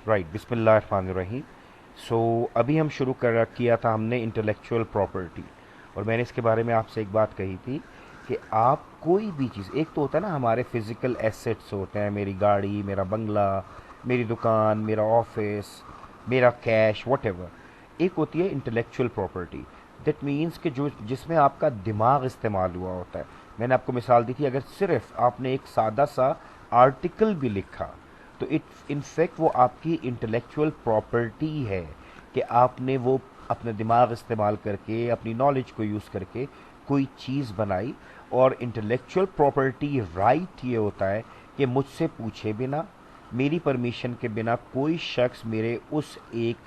Right, बिस्मिल्लाहिर्रहमानिर्रहीम। सो अभी हम शुरू कर किया था हमने इंटेलेक्चुअल प्रॉपर्टी, और मैंने इसके बारे में आपसे एक बात कही थी कि आप कोई भी चीज़, एक तो होता है ना हमारे फिजिकल एसेट्स होते हैं, मेरी गाड़ी, मेरा बंगला, मेरी दुकान, मेरा ऑफिस, मेरा कैश, वट एक होती है इंटेलेक्चुअल प्रॉपर्टी। दैट मीन्स कि जो जिसमें आपका दिमाग इस्तेमाल हुआ होता है। मैंने आपको मिसाल दी थी, अगर सिर्फ आपने एक सादा सा आर्टिकल भी लिखा तो इट इनफैक्ट वो आपकी इंटेलेक्चुअल प्रॉपर्टी है कि आपने वो अपना दिमाग इस्तेमाल करके, अपनी नॉलेज को यूज़ करके कोई चीज़ बनाई। और इंटेलेक्चुअल प्रॉपर्टी राइट ये होता है कि मुझसे पूछे बिना, मेरी परमिशन के बिना कोई शख्स मेरे उस एक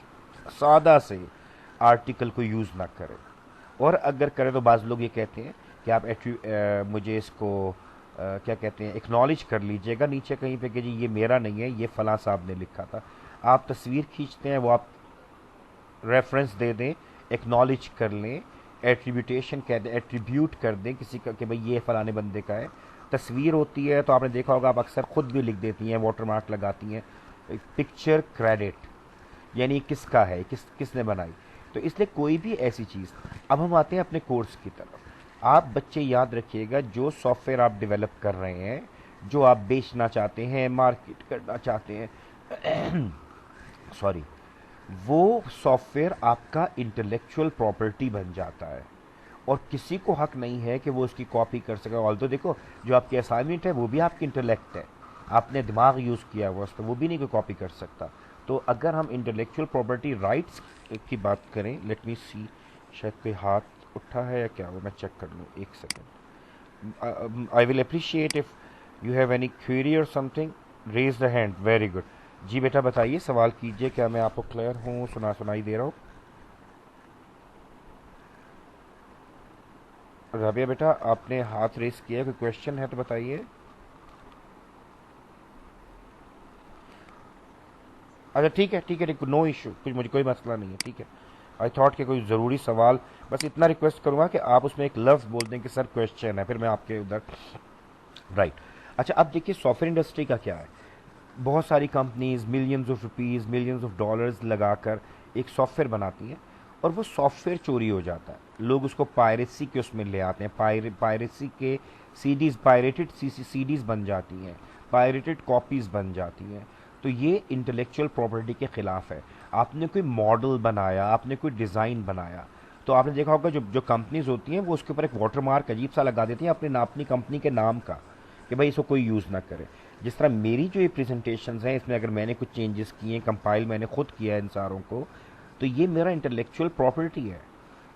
सादा से आर्टिकल को यूज़ ना करे। और अगर करे तो बाज़ लोग ये कहते हैं कि आप मुझे इसको क्या कहते हैं, एक्नॉलेज कर लीजिएगा नीचे कहीं पे कि जी ये मेरा नहीं है, ये फलां साहब ने लिखा था। आप तस्वीर खींचते हैं, वो आप रेफरेंस दे दें, एक्नॉलेज कर लें, एट्रीब्यूटेशन कह दें, एट्रीब्यूट कर दें किसी का कि भाई ये फलाने बंदे का है। तस्वीर होती है तो आपने देखा होगा, आप अक्सर खुद भी लिख देती हैं, वाटर मार्क लगाती हैं, पिक्चर क्रेडिट, यानी किसका है, किसने बनाई। तो इसलिए कोई भी ऐसी चीज़। अब हम आते हैं अपने कोर्स की तरफ। आप बच्चे याद रखिएगा, जो सॉफ्टवेयर आप डेवलप कर रहे हैं, जो आप बेचना चाहते हैं, मार्केट करना चाहते हैं, सॉरी, वो सॉफ्टवेयर आपका इंटेलेक्चुअल प्रॉपर्टी बन जाता है। और किसी को हक नहीं है कि वो उसकी कॉपी कर सके। ऑल्दो देखो, जो आपकी असाइनमेंट है वो भी आपकी इंटेलेक्ट है, आपने दिमाग यूज़ किया हुआ उस पर, वो भी नहीं कोई कॉपी कर सकता। तो अगर हम इंटेलेक्चुअल प्रॉपर्टी राइट्स की बात करें, लेट मी सी, शायद कोई हाथ उठा है या क्या, वो मैं चेक कर लूँ, एक second. I will appreciate if you have any query और something, raise the hand. Very good. जी बेटा बताइए, सवाल कीजिए, क्या मैं आपको क्लियर हूँ, सुनाई दे रहा हूँ? राबिया बेटा, आपने हाथ रेस किया, कोई क्वेश्चन है तो बताइए। अच्छा ठीक है, ठीक है, ठीक, नो इशू, कुछ मुझे कोई मसला नहीं है, ठीक है। आई थॉट कि कोई ज़रूरी सवाल, बस इतना रिक्वेस्ट करूंगा कि आप उसमें एक लफ्ज़ बोल दें कि सर क्वेश्चन है, फिर मैं आपके उधर। राइट। अच्छा, अब देखिए सॉफ्टवेयर इंडस्ट्री का क्या है। बहुत सारी companies millions of rupees, millions of dollars लगाकर एक सॉफ्टवेयर बनाती हैं, और वो सॉफ्टवेयर चोरी हो जाता है। लोग उसको पायरेसी के उसमें ले आते हैं, पायरेसी के सीडीज़, पायरेटेड सीडीज़ बन जाती हैं, पायरेटेड कॉपीज़ बन जाती हैं। तो ये इंटेलेक्चुअल प्रॉपर्टी के ख़िलाफ़ है। आपने कोई मॉडल बनाया, आपने कोई डिज़ाइन बनाया, तो आपने देखा होगा जो जो कंपनीज होती हैं वो उसके ऊपर एक वाटर मार्क अजीब सा लगा देती हैं अपनी कंपनी के नाम का, कि भाई इसको कोई यूज़ ना करे। जिस तरह मेरी जो ये प्रेजेंटेशन हैं, इसमें अगर मैंने कुछ चेंजेस किए, कंपाइल मैंने खुद किया है इन सारों को, तो ये मेरा इंटेलेक्चुअल प्रॉपर्टी है।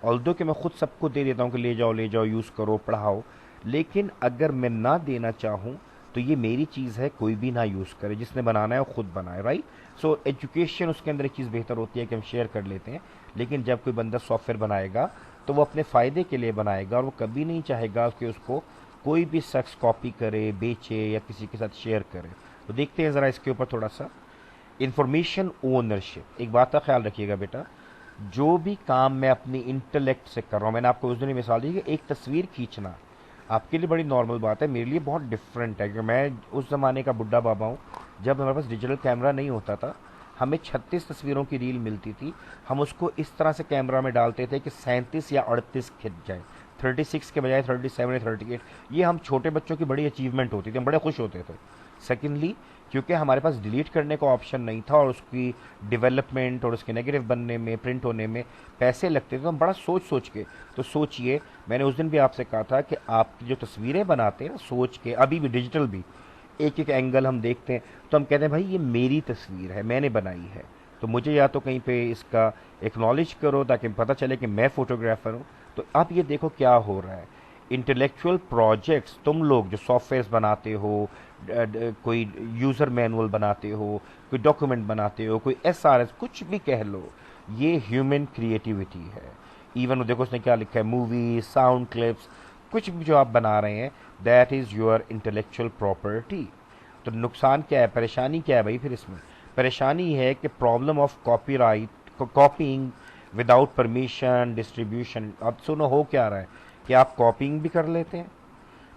ऑल्दो कि मैं खुद सबको दे देता हूँ कि ले जाओ, यूज़ करो, पढ़ाओ, लेकिन अगर मैं ना देना चाहूँ तो ये मेरी चीज़ है, कोई भी ना यूज़ करे, जिसने बनाना है वो खुद बनाए। राइट। सो एजुकेशन, उसके अंदर एक चीज़ बेहतर होती है कि हम शेयर कर लेते हैं, लेकिन जब कोई बंदा सॉफ्टवेयर बनाएगा तो वो अपने फ़ायदे के लिए बनाएगा, और वो कभी नहीं चाहेगा कि उसको कोई भी शख्स कॉपी करे, बेचे या किसी के साथ शेयर करे। तो देखते हैं ज़रा इसके ऊपर थोड़ा सा। इंफॉर्मेशन ओनरशिप, एक बात का ख्याल रखिएगा बेटा, जो भी काम मैं अपनी इंटेलेक्ट से कर रहा हूँ, मैंने आपको उस दिन ही मिसाल दी कि एक तस्वीर खींचना आपके लिए बड़ी नॉर्मल बात है, मेरे लिए बहुत डिफरेंट है, क्योंकि मैं उस ज़माने का बुढ़ा बाबा हूँ जब हमारे पास डिजिटल कैमरा नहीं होता था। हमें 36 तस्वीरों की रील मिलती थी, हम उसको इस तरह से कैमरा में डालते थे कि 37 या 38 खिंच जाए, 36 के बजाय 37 या 38। ये हम छोटे बच्चों की बड़ी अचीवमेंट होती थी, हम बड़े खुश होते थे। सेकेंडली, क्योंकि हमारे पास डिलीट करने का ऑप्शन नहीं था, और उसकी डेवलपमेंट और उसके नेगेटिव बनने में, प्रिंट होने में पैसे लगते थे, तो हम बड़ा सोच सोच के। तो सोचिए, मैंने उस दिन भी आपसे कहा था कि आप जो तस्वीरें बनाते हैं ना, सोच के, अभी भी डिजिटल भी, एक एक एंगल हम देखते हैं, तो हम कहते हैं भाई ये मेरी तस्वीर है, मैंने बनाई है। तो मुझे या तो कहीं पे इसका एक्नॉलेज करो ताकि पता चले कि मैं फोटोग्राफर हूँ। तो अब ये देखो क्या हो रहा है। इंटेलेक्चुअल प्रोजेक्ट्स, तुम लोग जो सॉफ्टवेयर बनाते हो, कोई यूज़र मैनुअल बनाते हो, कोई डॉक्यूमेंट बनाते हो, कोई एसआरएस, कुछ भी कह लो, ये ह्यूमन क्रिएटिविटी है। इवन देखो उसने क्या लिखा है, मूवी, साउंड क्लिप्स, कुछ भी जो आप बना रहे हैं, that is your intellectual property. तो नुकसान क्या है, परेशानी क्या है भाई फिर इसमें? परेशानी है कि problem of copyright, copying without permission, distribution. अब सुनो हो क्या रहा है कि आप कॉपीइंग भी कर लेते हैं,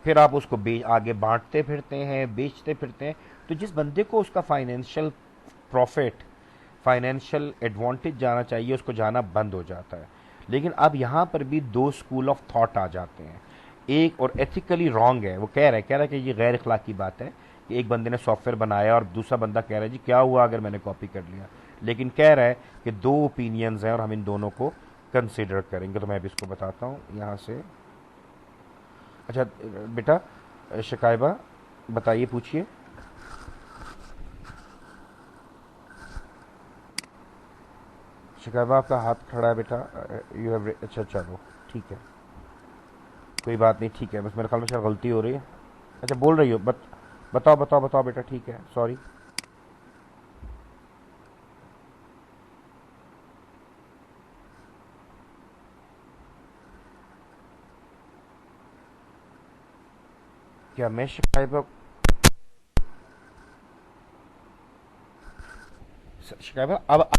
फिर आप उसको आगे बांटते फिरते हैं, बेचते फिरते हैं। तो जिस बंदे को उसका फाइनेंशियल प्रॉफिट फाइनेंशियल एडवांटेज जाना चाहिए उसको जाना बंद हो जाता है। लेकिन अब यहाँ पर भी दो स्कूल ऑफ थॉट आ जाते हैं। एक और एथिकली रॉन्ग है, वो कह रहा है कि ये गैर अखलाकी बात है कि एक बंदे ने सॉफ्टवेयर बनाया और दूसरा बंदा कह रहा है जी क्या हुआ अगर मैंने कॉपी कर लिया। लेकिन कह रहा है कि दो ओपिनियंस हैं और हम इन दोनों को कंसिडर करेंगे। तो मैं भी इसको बताता हूँ यहाँ से। अच्छा बेटा शिकायबा बताइए, पूछिए। शिकायबा आपका हाथ खड़ा है बेटा, यू हैव, अच्छा चलो ठीक है, कोई बात नहीं, ठीक है, बस मेरे ख्याल में शायद गलती हो रही है। अच्छा बोल रही हो, बताओ बताओ बताओ बेटा, ठीक है, सॉरी। क्या मैं शिकायबा, शिकायबा अब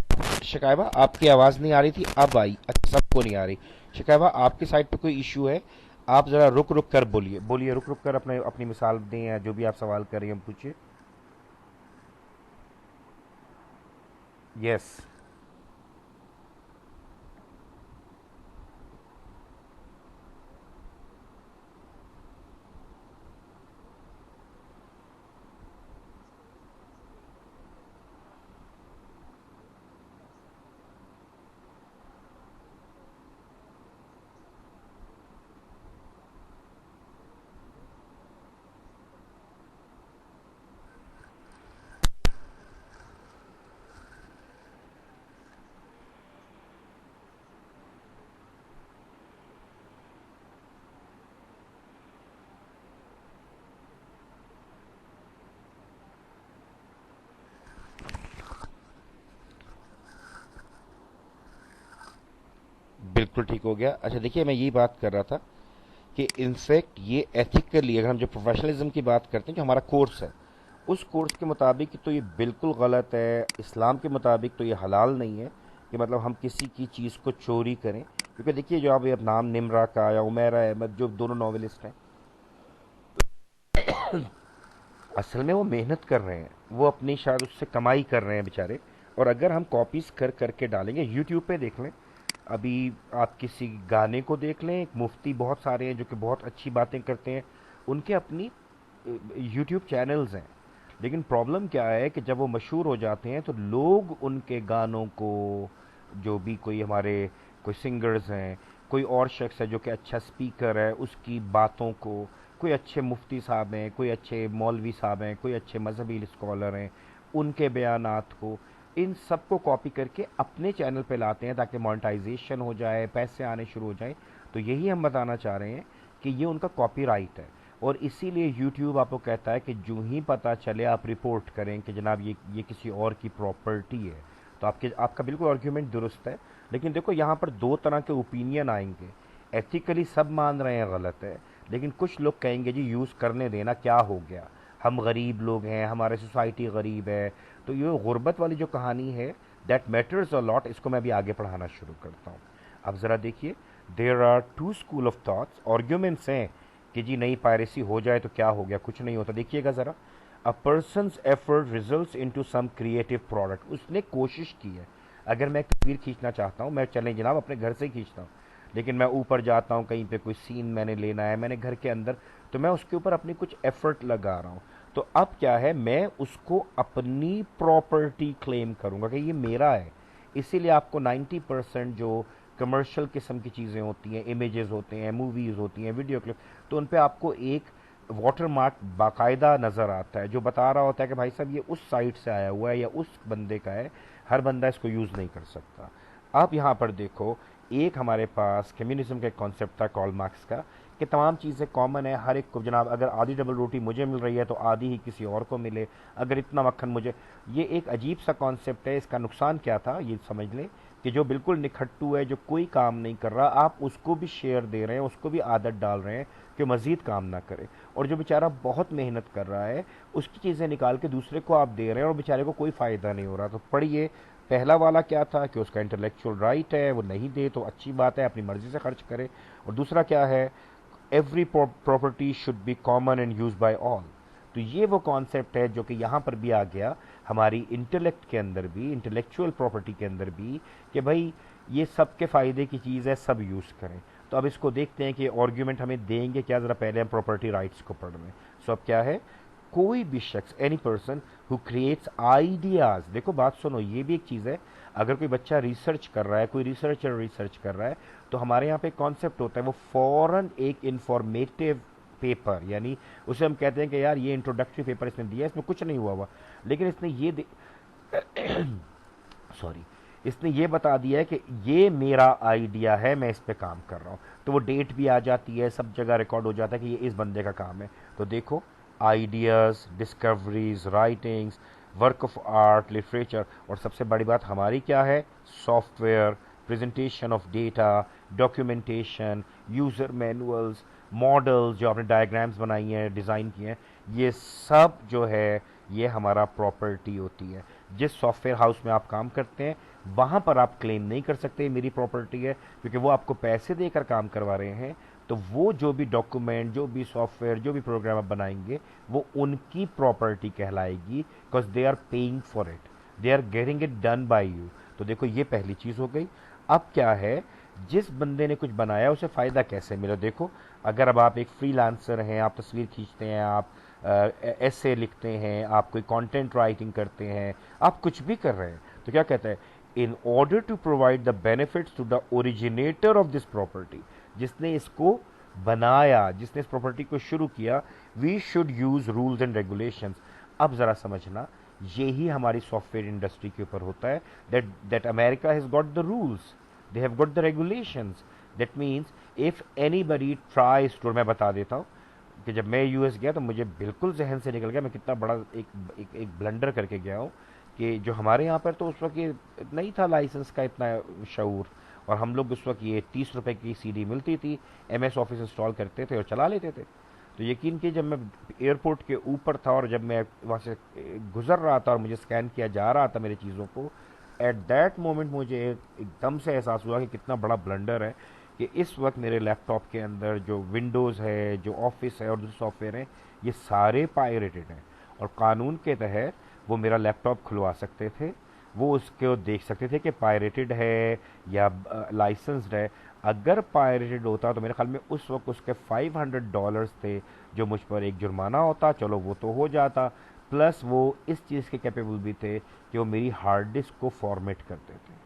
शिकायबा आपकी आवाज़ नहीं आ रही थी, अब आई, अच्छा सबको नहीं आ रही। शिकायबा आपकी साइड पे कोई इशू है? आप ज़रा रुक रुक कर बोलिए, बोलिए रुक रुक कर, अपने अपनी मिसाल दें या जो भी आप सवाल कर रही हैं पूछिए। यस। बिल्कुल ठीक हो गया। अच्छा देखिए, मैं यही बात कर रहा था कि इनफैक्ट ये एथिकली, अगर हम जो प्रोफेशनलिज्म की बात करते हैं, जो हमारा कोर्स है उस कोर्स के मुताबिक तो ये बिल्कुल गलत है। इस्लाम के मुताबिक तो ये हलाल नहीं है कि मतलब हम किसी की चीज़ को चोरी करें। क्योंकि देखिए, जो आप ये नाम निम्रा का या उमेरा अहमद, जो दोनों नॉवेलिस्ट हैं, असल में वो मेहनत कर रहे हैं, वो अपनी शायद उससे कमाई कर रहे हैं बेचारे। और अगर हम कॉपीज कर करके डालेंगे, यूट्यूब पे देख लें, अभी आप किसी गाने को देख लें, एक मुफ्ती बहुत सारे हैं जो कि बहुत अच्छी बातें करते हैं, उनके अपनी यूट्यूब चैनल्स हैं। लेकिन प्रॉब्लम क्या है कि जब वो मशहूर हो जाते हैं तो लोग उनके गानों को, जो भी कोई हमारे कोई सिंगर्स हैं, कोई और शख्स है जो कि अच्छा स्पीकर है, उसकी बातों को, कोई अच्छे मुफ्ती साहब हैं, कोई अच्छे मौलवी साहब हैं, कोई अच्छे मजहबी स्कॉलर हैं, उनके बयानात को, इन सब को कॉपी करके अपने चैनल पे लाते हैं ताकि मोनेटाइजेशन हो जाए, पैसे आने शुरू हो जाए। तो यही हम बताना चाह रहे हैं कि ये उनका कॉपीराइट है। और इसीलिए यूट्यूब आपको कहता है कि जो ही पता चले आप रिपोर्ट करें कि जनाब ये किसी और की प्रॉपर्टी है। तो आपका बिल्कुल आर्ग्यूमेंट दुरुस्त है। लेकिन देखो, यहाँ पर दो तरह के ओपिनियन आएंगे। एथिकली सब मान रहे हैं गलत है, लेकिन कुछ लोग कहेंगे जी यूज़ करने देना, क्या हो गया, हम गरीब लोग हैं, हमारे सोसाइटी गरीब है। तो ये गुर्बत वाली जो कहानी है, दैट मैटर्स अ लॉट, इसको मैं अभी आगे पढ़ाना शुरू करता हूँ। अब ज़रा देखिए, there are two school of thoughts, arguments हैं कि जी नहीं पायरेसी हो जाए तो क्या हो गया, कुछ नहीं होता। देखिएगा ज़रा, a persons effort results into some creative product, उसने कोशिश की है। अगर मैं तस्वीर खींचना चाहता हूँ, मैं चलें जनाब अपने घर से ही खींचता हूँ, लेकिन मैं ऊपर जाता हूँ, कहीं पे कोई सीन मैंने लेना है, मैंने घर के अंदर, तो मैं उसके ऊपर अपनी कुछ एफर्ट लगा रहा हूँ। तो अब क्या है, मैं उसको अपनी प्रॉपर्टी क्लेम करूँगा कि ये मेरा है। इसीलिए आपको 90% जो कमर्शियल किस्म की चीज़ें होती हैं, इमेजेस होते हैं, मूवीज़ होती हैं, वीडियो क्लिप, तो उन पे आपको एक वाटर मार्क बाकायदा नज़र आता है जो बता रहा होता है कि भाई साहब ये उस साइट से आया हुआ है या उस बंदे का है, हर बंदा इसको यूज़ नहीं कर सकता। आप यहाँ पर देखो, एक हमारे पास कम्युनिज्म का एक कॉन्सेप्ट था कॉल मार्क्स का, कि तमाम चीज़ें कॉमन है हर एक को। जनाब अगर आधी डबल रोटी मुझे मिल रही है तो आधी ही किसी और को मिले, अगर इतना मक्खन मुझे, ये एक अजीब सा कॉन्सेप्ट है। इसका नुकसान क्या था ये समझ लें कि जो बिल्कुल निखट्टू है, जो कोई काम नहीं कर रहा, आप उसको भी शेयर दे रहे हैं, उसको भी आदत डाल रहे हैं कि मज़ीद काम ना करे। और जो बेचारा बहुत मेहनत कर रहा है, उसकी चीज़ें निकाल के दूसरे को आप दे रहे हैं और बेचारे को कोई फ़ायदा नहीं हो रहा। तो पढ़िए, पहला वाला क्या था कि उसका इंटेलेक्चुअल राइट है, वो नहीं दे तो अच्छी बात है, अपनी मर्जी से खर्च करे। और दूसरा क्या है, every property should be common and use by all. तो ये वो कॉन्सेप्ट है जो कि यहाँ पर भी आ गया हमारी इंटेलेक्ट के अंदर भी, इंटेलेक्चुअल प्रॉपर्टी के अंदर भी, कि भाई ये सबके फ़ायदे की चीज़ है, सब यूज़ करें। तो अब इसको देखते हैं कि आर्ग्यूमेंट हमें देंगे क्या, ज़रा पहले हम प्रॉपर्टी राइट्स को पढ़ लें। सो अब क्या है, कोई भी शख्स, any person who creates ideas, देखो बात सुनो, ये भी एक चीज़ है। अगर कोई बच्चा रिसर्च कर रहा है, कोई रिसर्चर रिसर्च कर रहा है, तो हमारे यहाँ पे कॉन्सेप्ट होता है, वो फौरन एक इंफॉर्मेटिव पेपर, यानी उसे हम कहते हैं कि यार ये इंट्रोडक्टरी पेपर इसने दिया, इसमें कुछ नहीं हुआ लेकिन इसने ये सॉरी, इसने ये बता दिया है कि ये मेरा आइडिया है, मैं इस पे काम कर रहा हूँ, तो वो डेट भी आ जाती है, सब जगह रिकॉर्ड हो जाता है कि ये इस बंदे का काम है। तो देखो, ideas, discoveries, writings, work of art, literature, और सबसे बड़ी बात हमारी क्या है, software, presentation of data, documentation, user manuals, models, जो आपने डायग्राम्स बनाई हैं, डिज़ाइन किए हैं, ये सब जो है ये हमारा प्रॉपर्टी होती है। जिस सॉफ्टवेयर हाउस में आप काम करते हैं वहाँ पर आप क्लेम नहीं कर सकते मेरी प्रॉपर्टी है, क्योंकि वो आपको पैसे देकर काम करवा रहे हैं। तो वो जो भी डॉक्यूमेंट, जो भी सॉफ्टवेयर, जो भी प्रोग्राम आप बनाएंगे, वो उनकी प्रॉपर्टी कहलाएगी, because they are paying for it, they are getting it done by you. तो देखो ये पहली चीज़ हो गई। अब क्या है, जिस बंदे ने कुछ बनाया उसे फ़ायदा कैसे मिला। देखो, अगर अब आप एक फ्रीलांसर हैं, आप तस्वीर खींचते हैं, आप ऐसे लिखते हैं, आप कोई कंटेंट राइटिंग करते हैं, आप कुछ भी कर रहे हैं, तो क्या कहता है, in order to provide the benefits to the originator of this property, जिसने इसको बनाया, जिसने इस प्रॉपर्टी को शुरू किया, we should use rules and regulations. अब जरा समझना, यही हमारी सॉफ्टवेयर इंडस्ट्री के ऊपर होता है, that America has got the rules, they have got the regulations. That means if anybody tries to, मैं बता देता हूँ कि जब मैं यूएस गया तो मुझे बिल्कुल जहन से निकल गया, मैं कितना बड़ा एक ब्लंडर करके गया हूँ, कि जो हमारे यहाँ पर तो उस वक्त ये नहीं था लाइसेंस का इतना शऊर, और हम लोग उस वक्त ये 30 रुपए की सीडी मिलती थी, एमएस ऑफिस इंस्टॉल करते थे और चला लेते थे। तो यकीन कि जब मैं एयरपोर्ट के ऊपर था और जब मैं वहाँ से गुजर रहा था और मुझे स्कैन किया जा रहा था मेरी चीज़ों को, एट दैट मोमेंट मुझे एकदम से एहसास हुआ कि कितना बड़ा ब्लंडर है, कि इस वक्त मेरे लैपटॉप के अंदर जो विंडोज़ है, जो ऑफिस है और दूसरे सॉफ्टवेयर हैं, ये सारे पायरेटेड हैं, और कानून के तहत वो मेरा लैपटॉप खुलवा सकते थे, वो उसको देख सकते थे कि पायरेटेड है या लाइसेंस्ड है। अगर पायरेटेड होता तो मेरे ख्याल में उस वक्त उसके $500 थे जो मुझ पर एक जुर्माना होता, चलो वो तो हो जाता, प्लस वो इस चीज़ के कैपेबल भी थे कि वो मेरी हार्ड डिस्क को फॉर्मेट करते थे।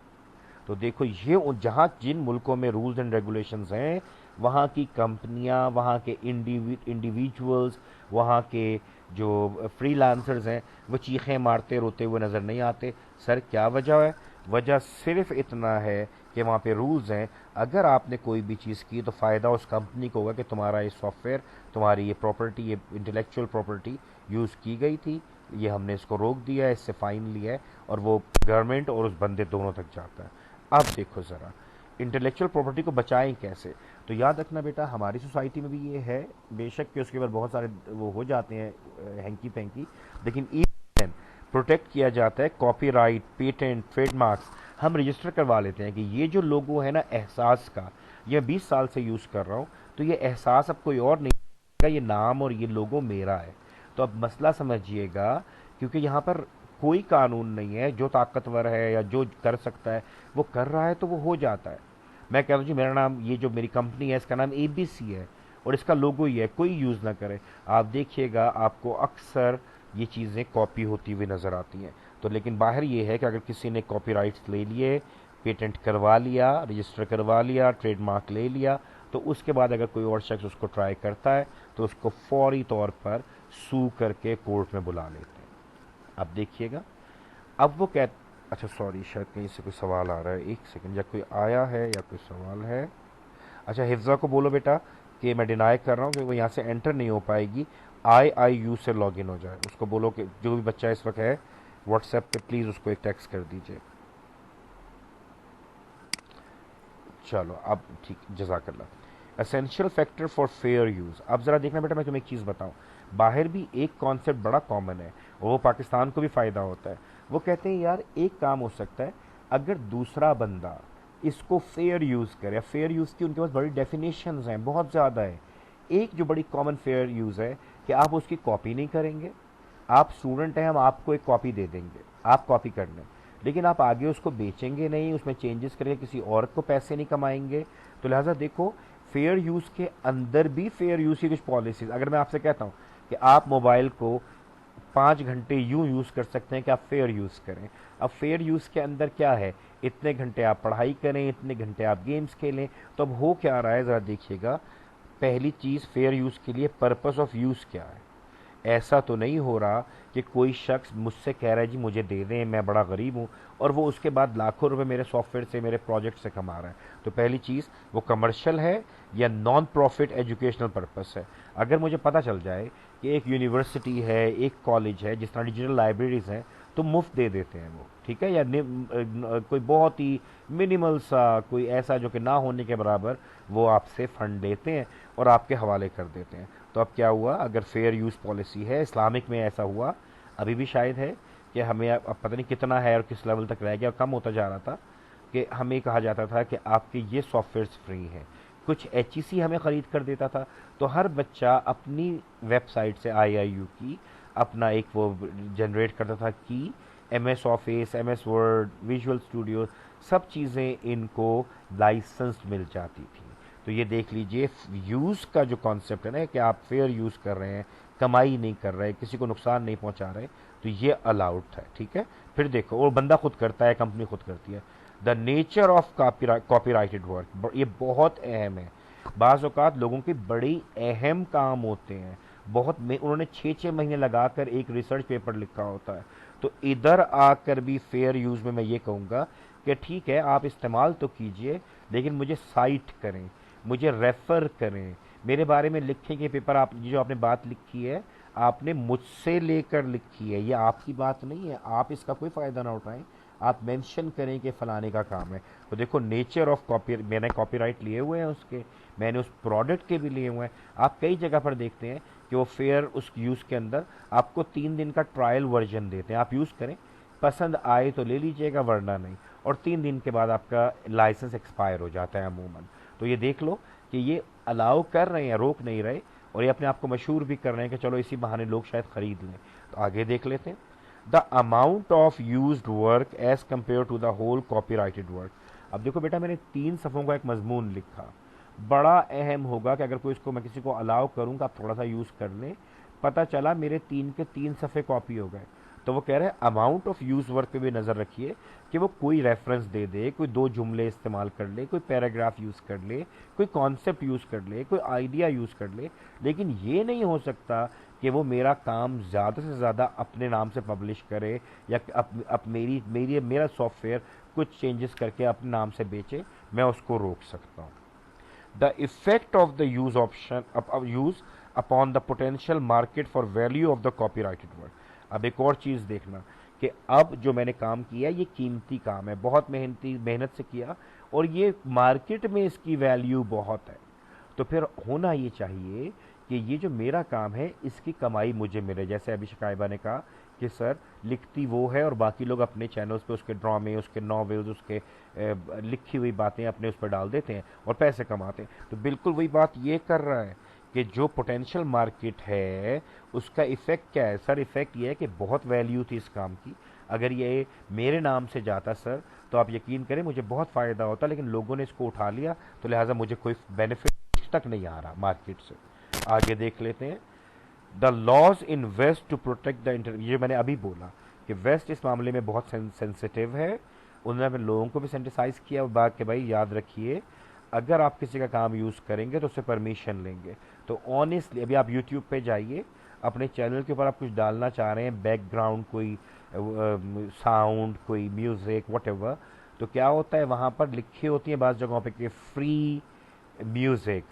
तो देखो, ये जहाँ जिन मुल्कों में रूल्स एंड रेगुलेशंस हैं, वहाँ की कंपनियाँ, वहाँ के इंडिविजुअल्स, वहाँ के जो फ्रीलांसर्स हैं, वो चीखें मारते रोते हुए नज़र नहीं आते। सर क्या वजह है? वजह सिर्फ इतना है कि वहाँ पे रूल्स हैं, अगर आपने कोई भी चीज़ की तो फ़ायदा उस कंपनी को होगा कि तुम्हारा ये सॉफ्टवेयर, तुम्हारी ये प्रॉपर्टी, ये इंटेलेक्चुअल प्रॉपर्टी यूज़ की गई थी, ये हमने इसको रोक दिया है, इससे फ़ाइन लिया है, और वो गवर्नमेंट और उस बंदे दोनों तक जाता है। अब देखो ज़रा, इंटेलेक्चुअल प्रॉपर्टी को बचाएं कैसे। तो याद रखना बेटा, हमारी सोसाइटी में भी ये है, बेशक कि उसके बाद बहुत सारे वो हो जाते हैं हैंकी पैंकी, लेकिन इवन प्रोटेक्ट किया जाता है। कॉपीराइट, पेटेंट, ट्रेडमार्क्स हम रजिस्टर करवा लेते हैं कि ये जो लोगो है ना एहसास का, ये 20 साल से यूज़ कर रहा हूँ, तो ये एहसास अब कोई और नहीं का, ये नाम और ये लोगो मेरा है। तो अब मसला समझिएगा, क्योंकि यहाँ पर कोई कानून नहीं है, जो ताकतवर है या जो कर सकता है वो कर रहा है, तो वो हो जाता है। मैं कहता हूँ जी, मेरा नाम, ये जो मेरी कंपनी है इसका नाम ABC है और इसका लोगो ही है, कोई यूज़ ना करे, आप देखिएगा आपको अक्सर ये चीज़ें कॉपी होती हुई नज़र आती हैं। तो लेकिन बाहर ये है कि अगर किसी ने कॉपीराइट्स ले लिए, पेटेंट करवा लिया, रजिस्टर करवा लिया, ट्रेडमार्क ले लिया, तो उसके बाद अगर कोई और शख्स उसको ट्राई करता है तो उसको फौरी तौर पर सू करके कोर्ट में बुला लेते हैं। अब देखिएगा, अब वो कह, अच्छा सॉरी, शायद कहीं से कोई सवाल आ रहा है, एक सेकंड, या कोई आया है या कोई सवाल है। अच्छा, हिफ्जा को बोलो बेटा कि मैं डिनाई कर रहा हूँ कि वो यहाँ से एंटर नहीं हो पाएगी, IIU से लॉग इन हो जाए। उसको बोलो कि जो भी बच्चा इस वक्त है व्हाट्सएप पे प्लीज़ उसको एक टेक्स्ट कर दीजिए। चलो अब ठीक, जज़ाकल्लाह। Essential factor for fair use. अब ज़रा देखना बेटा, मैं तुम्हें एक चीज़ बताऊँ, बाहर भी एक कॉन्सेप्ट बड़ा कॉमन है और वो पाकिस्तान को भी फ़ायदा होता है। वो कहते हैं यार एक काम हो सकता है, अगर दूसरा बंदा इसको फेयर यूज़ करे, फेयर यूज़ की उनके पास बड़ी डेफिनेशंस हैं, बहुत ज़्यादा है। एक जो बड़ी कॉमन फेयर यूज़ है कि आप उसकी कॉपी नहीं करेंगे, आप स्टूडेंट हैं, हम आपको एक कॉपी दे देंगे, आप कॉपी कर लें, लेकिन आप आगे उसको बेचेंगे नहीं, उसमें चेंजेस करके किसी और को पैसे नहीं कमाएंगे। तो लिहाजा देखो, फेयर यूज़ के अंदर भी फेयर यूज़ की कुछ पॉलिसीज, अगर मैं आपसे कहता हूँ कि आप मोबाइल को 5 घंटे यूं यूज़ कर सकते हैं कि आप फेयर यूज़ करें। अब फेयर यूज़ के अंदर क्या है, इतने घंटे आप पढ़ाई करें, इतने घंटे आप गेम्स खेलें। तो अब हो क्या रहा है, ज़रा देखिएगा। पहली चीज़, फेयर यूज़ के लिए पर्पस ऑफ यूज़ क्या है। ऐसा तो नहीं हो रहा कि कोई शख्स मुझसे कह रहा है जी मुझे दे दें, मैं बड़ा गरीब हूँ, और वो उसके बाद लाखों रुपए मेरे सॉफ्टवेयर से, मेरे प्रोजेक्ट से कमा रहा है। तो पहली चीज़, वो कमर्शियल है या नॉन प्रॉफिट एजुकेशनल पर्पस है। अगर मुझे पता चल जाए कि एक यूनिवर्सिटी है, एक कॉलेज है, जिस तरह डिजिटल लाइब्रेरीज हैं, तो मुफ्त दे देते हैं वो, ठीक है, या कोई बहुत ही मिनिमल सा, कोई ऐसा जो कि ना होने के बराबर, वो आपसे फंड लेते हैं और आपके हवाले कर देते हैं। तो अब क्या हुआ, अगर फेयर यूज़ पॉलिसी है, इस्लामिक में ऐसा हुआ, अभी भी शायद है कि हमें अब पता नहीं कितना है और किस लेवल तक रह गया, कम होता जा रहा था, कि हमें कहा जाता था कि आपके ये सॉफ्टवेयर फ्री हैं। कुछ एचईसी हमें ख़रीद कर देता था। तो हर बच्चा अपनी वेबसाइट से आईआईयू की अपना एक वो जनरेट करता था कि MS office, MS word, visual studio, सब चीज़ें इनको लाइसेंस मिल जाती थी। तो ये देख लीजिए, यूज़ का जो कॉन्सेप्ट है ना, कि आप फेयर यूज़ कर रहे हैं, कमाई नहीं कर रहे, किसी को नुकसान नहीं पहुंचा रहे, तो ये अलाउड है, ठीक है। फिर देखो, और बंदा खुद करता है, कंपनी खुद करती है। The nature of copyrighted work, ये बहुत अहम है। बाज़ औक़ात लोगों के बड़ी अहम काम होते हैं, बहुत में उन्होंने 6-6 महीने लगाकर एक रिसर्च पेपर लिखा होता है। तो इधर आकर भी फेयर यूज़ में मैं ये कहूँगा कि ठीक है, आप इस्तेमाल तो कीजिए, लेकिन मुझे साइट करें, मुझे रेफ़र करें, मेरे बारे में लिखें कि पेपर, आप जो आपने बात लिखी है, आपने मुझसे लेकर लिखी है, ये आपकी बात नहीं है, आप इसका कोई फ़ायदा ना उठाएं, आप मेंशन करें कि फलाने का काम है। तो देखो, नेचर ऑफ कॉपी, मैंने कॉपीराइट लिए हुए हैं उसके, मैंने उस प्रोडक्ट के भी लिए हुए हैं। आप कई जगह पर देखते हैं कि वो फेयर उस यूज़ के अंदर आपको 3 दिन का ट्रायल वर्जन देते हैं, आप यूज़ करें, पसंद आए तो ले लीजिएगा, वरना नहीं। और 3 दिन के बाद आपका लाइसेंस एक्सपायर हो जाता है अमूमन। तो ये देख लो कि ये अलाउ कर रहे हैं, रोक नहीं रहे, और ये अपने आप को मशहूर भी कर रहे हैं कि चलो इसी बहाने लोग शायद खरीद लें। तो आगे देख लेते हैं, the amount of used work as compare to the whole copyrighted work. अब देखो बेटा, मैंने 3 सफ़ों का एक मजमून लिखा, बड़ा अहम होगा कि अगर कोई इसको, मैं किसी को अलाउ करूँ कि आप थोड़ा सा यूज़ कर लें, पता चला मेरे 3 के 3 सफ़े कॉपी हो गए। तो वो कह रहे हैं अमाउंट ऑफ यूज़ वर्क पे भी नज़र रखिए, कि वो कोई रेफरेंस दे दे, कोई 2 जुमले इस्तेमाल कर ले, कोई पैराग्राफ यूज़ कर ले, कोई कॉन्सेप्ट यूज़ कर ले, कोई आइडिया यूज़ कर ले, लेकिन ये नहीं हो सकता कि वो मेरा काम ज़्यादा से ज़्यादा अपने नाम से पब्लिश करे, या मेरी मेरी मेरा सॉफ्टवेयर कुछ चेंजेस करके अपने नाम से बेचे। मैं उसको रोक सकता हूँ। The effect of the use option use upon the potential market for value of the copyrighted work. अब एक और चीज़ देखना, कि अब जो मैंने काम किया, ये कीमती काम है, बहुत मेहनत से किया, और ये मार्केट में इसकी वैल्यू बहुत है। तो फिर होना ये चाहिए कि ये जो मेरा काम है, इसकी कमाई मुझे मिले। जैसे अभी शकायबा ने कहा कि सर, लिखती वो है और बाकी लोग अपने चैनल्स पे उसके ड्रामे, उसके नॉवेल्स, उसके लिखी हुई बातें अपने उस पर डाल देते हैं और पैसे कमाते हैं। तो बिल्कुल वही बात ये कर रहा है कि जो पोटेंशियल मार्केट है, उसका इफ़ेक्ट क्या है सर? इफ़ेक्ट ये है कि बहुत वैल्यू थी इस काम की, अगर ये मेरे नाम से जाता सर, तो आप यकीन करें मुझे बहुत फ़ायदा होता, लेकिन लोगों ने इसको उठा लिया, तो लिहाजा मुझे कोई बेनिफिट तक नहीं आ रहा मार्केट से। आगे देख लेते हैं, the laws in west to protect the inter, ये मैंने अभी बोला कि वेस्ट इस मामले में बहुत सेंसिटिव है। उन्होंने लोगों को भी सेंसिटाइज किया और बात कि भाई याद रखिए, अगर आप किसी का काम यूज़ करेंगे तो उससे परमिशन लेंगे। तो ऑनेस्टली अभी आप यूट्यूब पे जाइए, अपने चैनल के ऊपर आप कुछ डालना चाह रहे हैं, बैकग्राउंड कोई साउंड, कोई म्यूज़िक, वट, तो क्या होता है, वहाँ पर लिखी होती है बाज़ जगहों पे कि free music,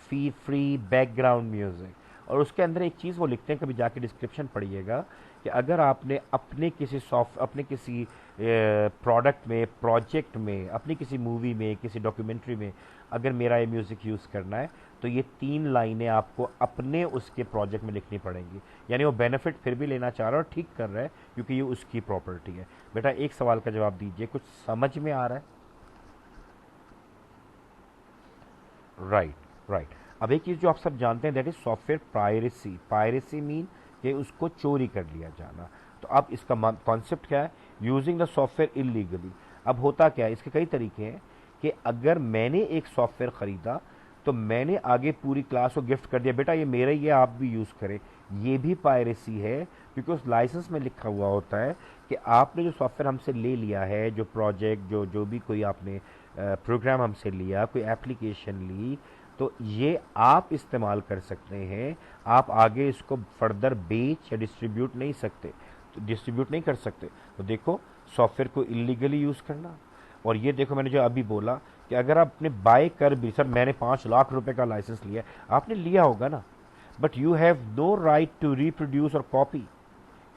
free background music, और उसके अंदर एक चीज़ वो लिखते हैं, कभी जाके डिस्क्रिप्शन पढ़िएगा, कि अगर आपने अपने किसी प्रोडक्ट में, प्रोजेक्ट में, अपनी किसी मूवी में, किसी डॉक्यूमेंट्री में अगर मेरा ये म्यूज़िक यूज़ करना है, तो ये 3 लाइनें आपको अपने उसके प्रोजेक्ट में लिखनी पड़ेंगी। यानी वो बेनिफिट फिर भी लेना चाह रहा है और ठीक कर रहा है, क्योंकि ये उसकी प्रॉपर्टी है। बेटा, एक सवाल का जवाब दीजिए, कुछ समझ में आ रहा है? Right, right. अब एक चीज़ जो आप सब जानते हैं, that is software piracy. Piracy mean कि उसको चोरी कर लिया जाना। तो अब इसका कॉन्सेप्ट क्या है, यूजिंग द सॉफ्टवेयर इलीगली। अब होता क्या है, इसके कई तरीके हैं कि अगर मैंने एक सॉफ्टवेयर खरीदा तो मैंने आगे पूरी क्लास को गिफ्ट कर दिया, बेटा ये मेरा ही है आप भी यूज़ करें, ये भी पायरेसी है, क्योंकि उस लाइसेंस में लिखा हुआ होता है कि आपने जो सॉफ्टवेयर हमसे ले लिया है, जो प्रोजेक्ट जो जो भी कोई आपने प्रोग्राम हमसे लिया, कोई एप्लीकेशन ली, तो ये आप इस्तेमाल कर सकते हैं, आप आगे इसको फर्दर बेच या डिस्ट्रीब्यूट नहीं सकते, तो डिस्ट्रीब्यूट नहीं कर सकते। तो देखो, सॉफ्टवेयर को इलीगली यूज़ करना, और ये देखो मैंने जो अभी बोला कि अगर आपने बाय कर भी, सर मैंने 5 लाख रुपए का लाइसेंस लिया, आपने लिया होगा ना, but you have no right to reproduce और copy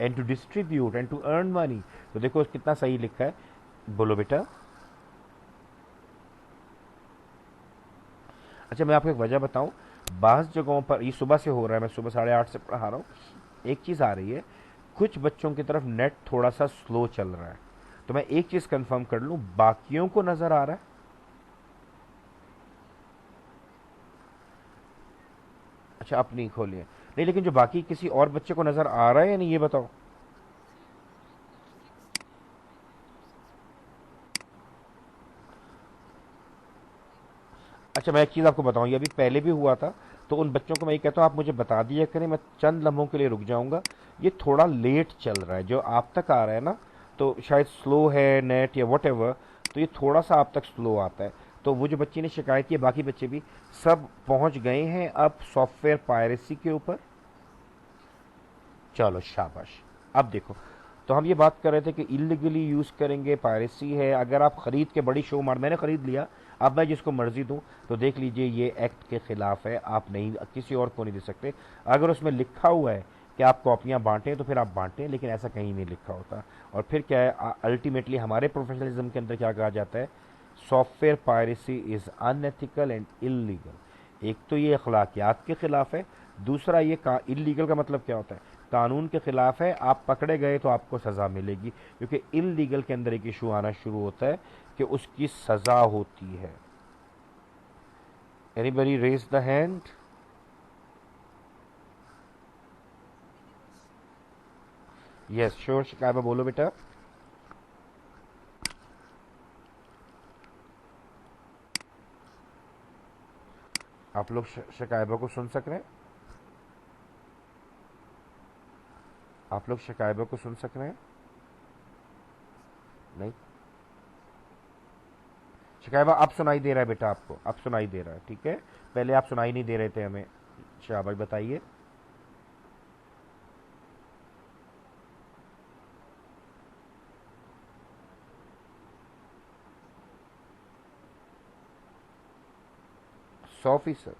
and to distribute and to earn money. तो देखो कितना सही लिखा है, बोलो बेटा। अच्छा मैं आपको एक वजह बताऊं, बास जगहों पर ये सुबह से हो रहा है, मैं सुबह 8:30 से पढ़ा रहा हूँ, एक चीज़ आ रही है, कुछ बच्चों की तरफ नेट थोड़ा सा स्लो चल रहा है, तो मैं एक चीज़ कंफर्म कर लूं, बाकियों को नज़र आ रहा है? अच्छा आप नहीं खोलिए, नहीं लेकिन जो बाकी किसी और बच्चे को नज़र आ रहा है या नहीं, ये बताओ। अच्छा मैं एक चीज़ आपको बताऊं, ये अभी पहले भी हुआ था, तो उन बच्चों को मैं ये कहता हूँ आप मुझे बता दिया करें, मैं चंद लम्हों के लिए रुक जाऊंगा, ये थोड़ा लेट चल रहा है, जो आप तक आ रहा है ना, तो शायद स्लो है नेट या वट एवर, तो ये थोड़ा सा आप तक स्लो आता है। तो वो जो बच्ची ने शिकायत की, बाकी बच्चे भी सब पहुंच गए हैं अब सॉफ्टवेयर पायरेसी के ऊपर। चलो शाबाश। अब देखो, तो हम ये बात कर रहे थे कि इलीगली यूज़ करेंगे, पायरेसी है, अगर आप खरीद के बड़ी शो मार, मैंने खरीद लिया, अब मैं जिसको मर्जी दूं, तो देख लीजिए ये एक्ट के खिलाफ है, आप नहीं किसी और को नहीं दे सकते। अगर उसमें लिखा हुआ है कि आप कॉपियां बांटें तो फिर आप बांटें, लेकिन ऐसा कहीं नहीं लिखा होता। और फिर क्या है, अल्टीमेटली हमारे प्रोफेशनलिज्म के अंदर क्या कहा जाता है, software piracy is unethical and illegal. एक तो ये अखलाकियात के खिलाफ है, दूसरा ये इलीगल का मतलब क्या होता है, कानून के खिलाफ है, आप पकड़े गए तो आपको सज़ा मिलेगी, क्योंकि इलीगल के अंदर एक इशू आना शुरू होता है कि उसकी सज़ा होती है। Anybody raise the hand? Yes sure, शिकायबा बोलो बेटा। आप लोग शिकायबा को सुन सक रहे हैं? आप लोग शिकायबा को सुन सक रहे हैं? नहीं, शिकायबा अब सुनाई दे रहा है बेटा आपको, अब सुनाई दे रहा है, ठीक है, पहले आप सुनाई नहीं दे रहे थे हमें। शाबाश, बताइए। सौ फीसद।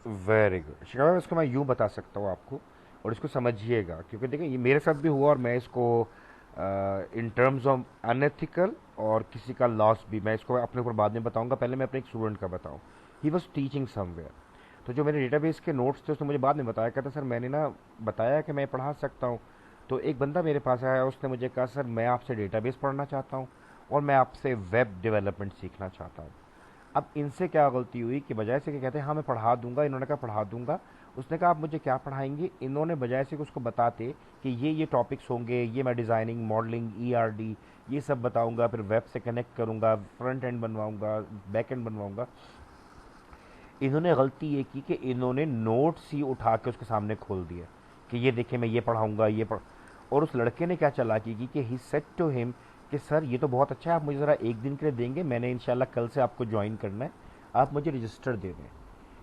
वेरी गुड शिकायत, इसको मैं यूं बता सकता हूँ आपको, और इसको समझिएगा, क्योंकि देखिए ये मेरे साथ भी हुआ, और मैं इसको इन टर्म्स ऑफ अनएथिकल और किसी का लॉस भी, मैं इसको अपने ऊपर बाद में बताऊंगा, पहले मैं अपने एक स्टूडेंट का बताऊं। ही वॉज टीचिंग समवेयर, तो जो मेरे डेटाबेस के नोट्स थे उसने मुझे बाद में बताया, कहता सर मैंने ना बताया कि मैं पढ़ा सकता हूँ, तो एक बंदा मेरे पास आया, उसने मुझे कहा सर मैं आपसे डेटाबेस पढ़ना चाहता हूँ और मैं आपसे वेब डेवलपमेंट सीखना चाहता हूँ। अब इनसे क्या गलती हुई कि बजाय से कि कहते हैं हाँ मैं पढ़ा दूंगा, इन्होंने कहा पढ़ा दूंगा, उसने कहा आप मुझे क्या पढ़ाएंगे। इन्होंने बजाय से कि उसको बताते कि ये टॉपिक्स होंगे, ये मैं डिज़ाइनिंग, मॉडलिंग, ईआरडी, ये सब बताऊंगा, फिर वेब से कनेक्ट करूंगा, फ्रंट एंड बनवाऊंगा, बैक एंड बनवाऊंगा, इन्होंने गलती ये की कि इन्होंने नोट्स ही उठा के उसके सामने खोल दिए कि ये देखिए मैं ये पढ़ाऊंगा, ये पढ़। और उस लड़के ने क्या चालाकी की कि ही सेड टू हिम कि सर ये तो बहुत अच्छा है, आप मुझे ज़रा एक दिन के लिए देंगे, मैंने इंशाल्लाह कल से आपको ज्वाइन करना है, आप मुझे रजिस्टर दे दें।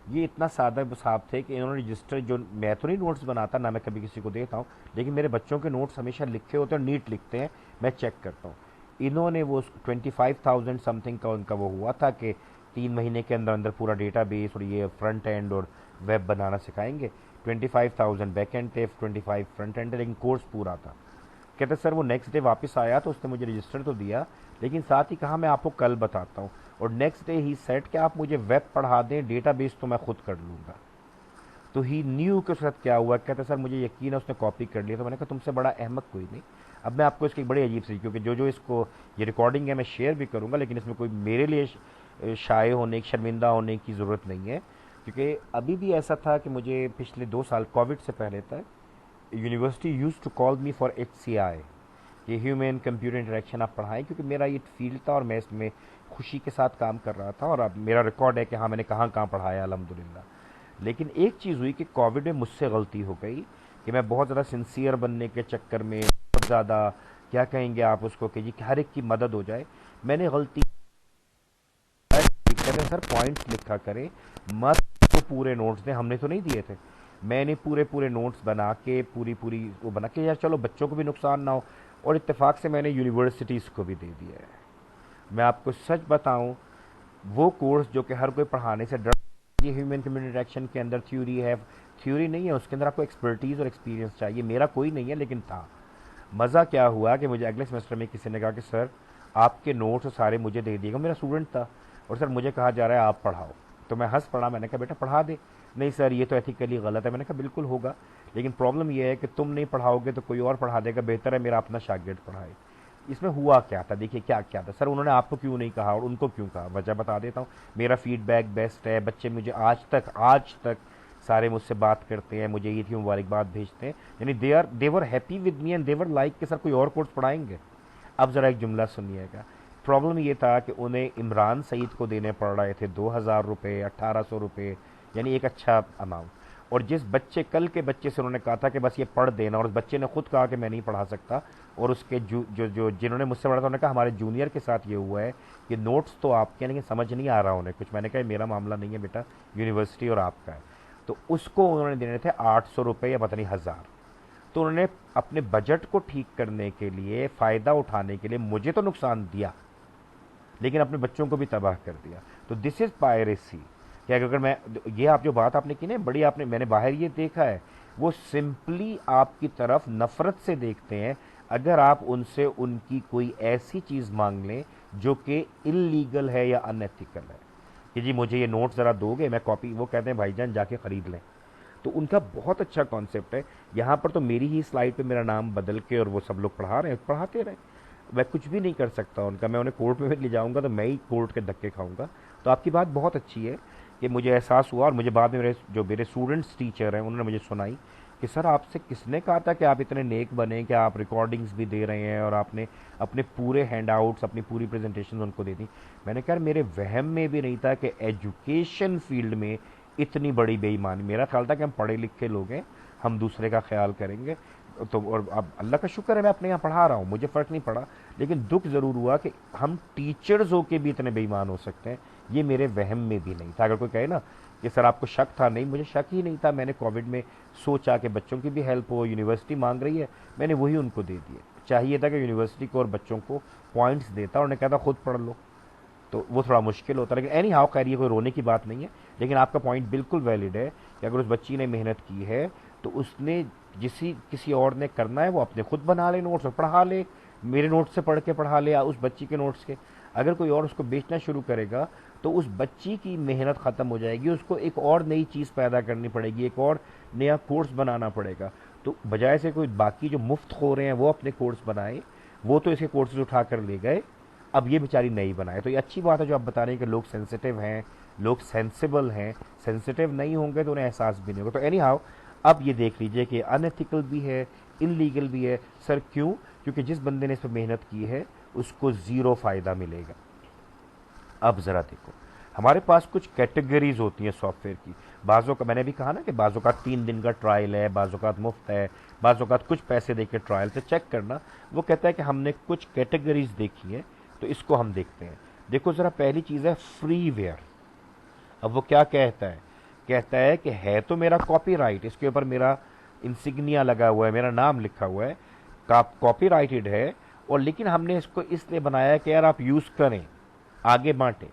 ये इतना सादा साहब थे कि इन्होंने रजिस्टर, जो मैं तो नहीं नोट्स बनाता ना, मैं कभी किसी को देता हूँ, लेकिन मेरे बच्चों के नोट्स हमेशा लिखे होते हैं और नीट लिखते हैं, मैं चेक करता हूँ। इन्होंने वो 25,000 समथिंग का उनका वो हुआ था कि 3 महीने के अंदर अंदर पूरा डेटा बेस और ये फ्रंट एंड और वेब बनाना सिखाएंगे। 25,000 बैक एंड थे, 25 फ्रंट एंड, लेकिन कोर्स पूरा था। कहते सर वो नेक्स्ट डे वापस आया तो उसने मुझे रजिस्टर तो दिया, लेकिन साथ ही कहा मैं आपको कल बताता हूँ। और नेक्स्ट डे ही सेट कि आप मुझे वेब पढ़ा दें, डेटाबेस तो मैं खुद कर लूँगा। तो ही न्यू के साथ क्या हुआ, कहते सर मुझे यकीन है उसने कॉपी कर लिया। तो मैंने कहा तुमसे बड़ा अहमक कोई नहीं। अब मैं आपको इसकी बड़ी अजीब सी, क्योंकि जो जो इसको ये रिकॉर्डिंग है मैं शेयर भी करूँगा, लेकिन इसमें कोई मेरे लिए शाये होने की, शर्मिंदा होने की ज़रूरत नहीं है। क्योंकि अभी भी ऐसा था कि मुझे पिछले 2 साल कोविड से पहले तक university used to call me for HCI, ये ह्यूमन कंप्यूटर इंटरेक्शन आप पढ़ाएं, क्योंकि मेरा ये फील्ड था और मैं इसमें खुशी के साथ काम कर रहा था। और अब मेरा रिकॉर्ड है कि हाँ मैंने कहाँ कहाँ पढ़ाया अल्हम्दुलिल्लाह। लेकिन एक चीज़ हुई कि कोविड में मुझसे गलती हो गई कि मैं बहुत ज़्यादा सिंसियर बनने के चक्कर में, बहुत ज़्यादा क्या कहेंगे आप उसको कि जी हर एक की मदद हो जाए, मैंने गलती। कहते सर पॉइंट्स लिखा करें, मत तो पूरे नोट्स दें, हमने तो नहीं दिए थे। मैंने पूरे पूरे नोट्स बना के पूरी पूरी वो बना के, यार चलो बच्चों को भी नुकसान ना हो। और इत्तेफाक से मैंने यूनिवर्सिटीज़ को भी दे दिया है। मैं आपको सच बताऊं, वो कोर्स जो कि हर कोई पढ़ाने से डर, ये ह्यूमन कम्युनिटी इंटरेक्शन के अंदर थ्योरी है, थ्योरी नहीं है, उसके अंदर आपको एक्सपर्टीज़ और एक्सपीरियंस चाहिए। मेरा कोई नहीं है, लेकिन था। मज़ा क्या हुआ कि मुझे अगले सेमेस्टर में किसी ने कहा कि सर आपके नोट्स सारे मुझे दे दिएगा, मेरा स्टूडेंट था, और सर मुझे कहा जा रहा है आप पढ़ाओ। तो मैं हंस पड़ा, मैंने कहा बेटा पढ़ा दे। नहीं सर ये तो एथिकली गलत है। मैंने कहा बिल्कुल होगा, लेकिन प्रॉब्लम यह है कि तुम नहीं पढ़ाओगे तो कोई और पढ़ा देगा, बेहतर है मेरा अपना शागिर्द पढ़ाए। इसमें हुआ क्या था, देखिए क्या क्या था। सर उन्होंने आपको क्यों नहीं कहा और उनको क्यों कहा, वजह बता देता हूँ। मेरा फीडबैक बेस्ट है, बच्चे मुझे आज तक सारे मुझसे बात करते हैं, मुझे ईद की मुबारकबाद भेजते हैं, यानी they are happy with me and they are like कि सर कोई और कोर्स पढ़ाएंगे। अब ज़रा एक जुमला सुनिएगा। प्रॉब्लम ये था कि उन्हें इमरान सईद को देने पड़ रहे थे 2,000 रुपये, 1,800 रुपये, यानी एक अच्छा अमाउंट। और जिस बच्चे, कल के बच्चे से उन्होंने कहा था कि बस ये पढ़ देना, और उस बच्चे ने खुद कहा कि मैं नहीं पढ़ा सकता, और उसके जो जिन्होंने मुझसे पढ़ा था उन्होंने कहा हमारे जूनियर के साथ ये हुआ है कि नोट्स तो आपके हैं लेकिन समझ नहीं आ रहा उन्हें कुछ। मैंने कहा मेरा मामला नहीं है बेटा, यूनिवर्सिटी और आपका है। तो उसको उन्होंने देने थे 800 रुपये या पता नहीं 1,000। तो उन्होंने अपने बजट को ठीक करने के लिए, फ़ायदा उठाने के लिए मुझे तो नुकसान दिया, लेकिन अपने बच्चों को भी तबाह कर दिया। तो दिस इज़ पायरेसी। क्या अगर मैं, ये आप जो बात आपने की ना बड़ी, आपने, मैंने बाहर ये देखा है, वो सिंपली आपकी तरफ नफरत से देखते हैं अगर आप उनसे उनकी कोई ऐसी चीज़ मांग लें जो कि इलीगल है या अनएथिकल है, कि जी मुझे ये नोट ज़रा दोगे, मैं कॉपी, वो कहते हैं भाईजान जाके ख़रीद लें। तो उनका बहुत अच्छा कॉन्सेप्ट है। यहाँ पर तो मेरी ही स्लाइड पे मेरा नाम बदल के और वो सब लोग पढ़ा रहे हैं, पढ़ाते रहे, मैं कुछ भी नहीं कर सकता उनका। मैं उन्हें कोर्ट में भी ले जाऊंगा तो मैं ही कोर्ट के धक्के खाऊंगा। तो आपकी बात बहुत अच्छी है कि मुझे एहसास हुआ, और मुझे बाद में मेरे स्टूडेंट्स टीचर हैं उन्होंने मुझे सुनाई कि सर आपसे किसने कहा था कि आप इतने नेक बने कि आप रिकॉर्डिंग्स भी दे रहे हैं और आपने अपने पूरे हैंड आउट्स, अपनी पूरी प्रेजेंटेशन उनको दे दी। मैंने कहा मेरे वहम में भी नहीं था कि एजुकेशन फील्ड में इतनी बड़ी बेईमानी। मेरा ख्याल था कि हम पढ़े लिखे लोग हैं, हम दूसरे का ख्याल करेंगे। तो और अब अल्लाह का शुक्र है मैं अपने यहाँ पढ़ा रहा हूँ, मुझे फ़र्क नहीं पड़ा। लेकिन दुख ज़रूर हुआ कि हम टीचर्स होके भी इतने बेईमान हो सकते हैं, ये मेरे वहम में भी नहीं था। अगर कोई कहे ना कि सर आपको शक था, नहीं मुझे शक ही नहीं था। मैंने कोविड में सोचा कि बच्चों की भी हेल्प हो, यूनिवर्सिटी मांग रही है, मैंने वही उनको दे दिए। चाहिए था कि यूनिवर्सिटी को और बच्चों को पॉइंट्स देता और उन्हें कहता खुद पढ़ लो, तो वो थोड़ा मुश्किल होता है। लेकिन एनी हाउ खैर, ये कोई रोने की बात नहीं है। लेकिन आपका पॉइंट बिल्कुल वैलिड है कि अगर उस बच्ची ने मेहनत की है तो उसने, किसी और ने करना है वो अपने खुद बना ले नोट्स और पढ़ा ले, मेरे नोट्स से पढ़ के पढ़ा ले या उस बच्ची के नोट्स के। अगर कोई और उसको बेचना शुरू करेगा तो उस बच्ची की मेहनत ख़त्म हो जाएगी, उसको एक और नई चीज़ पैदा करनी पड़ेगी, एक और नया कोर्स बनाना पड़ेगा। तो बजाय से कोई बाकी जो मुफ्त खो रहे हैं वो अपने कोर्स बनाए, वो तो इसके कोर्सेज उठा कर ले गए, अब ये बेचारी नहीं बनाए, तो ये अच्छी बात है जो आप बता रहे हैं कि लोग सेंसिटिव हैं, लोग सेंसिबल हैं। सेंसिटिव नहीं होंगे तो उन्हें एहसास भी नहीं होगा। तो एनी हाउ, अब ये देख लीजिए कि अनएथिकल भी है, इलीगल भी है। सर क्यों? क्योंकि जिस बंदे ने इस पर मेहनत की है उसको ज़ीरो फ़ायदा मिलेगा। अब ज़रा देखो, हमारे पास कुछ कैटेगरीज होती हैं सॉफ्टवेयर की। बाज़ों का मैंने भी कहा ना कि बाज़ों का 3 दिन का ट्रायल है, बाज़ों का मुफ्त है, बाज़ों का कुछ पैसे दे के ट्रायल से चेक करना। वो कहता है कि हमने कुछ कैटेगरीज देखी हैं, तो इसको हम देखते हैं। देखो ज़रा, पहली चीज़ है फ्रीवेयर। अब वो क्या कहता है? कहता है कि है तो मेरा कॉपीराइट, इसके ऊपर मेरा इंसिग्निया लगा हुआ है, मेरा नाम लिखा हुआ है, कॉपीराइटेड है, और लेकिन हमने इसको इसलिए बनाया है कि यार आप यूज़ करें, आगे बांटें।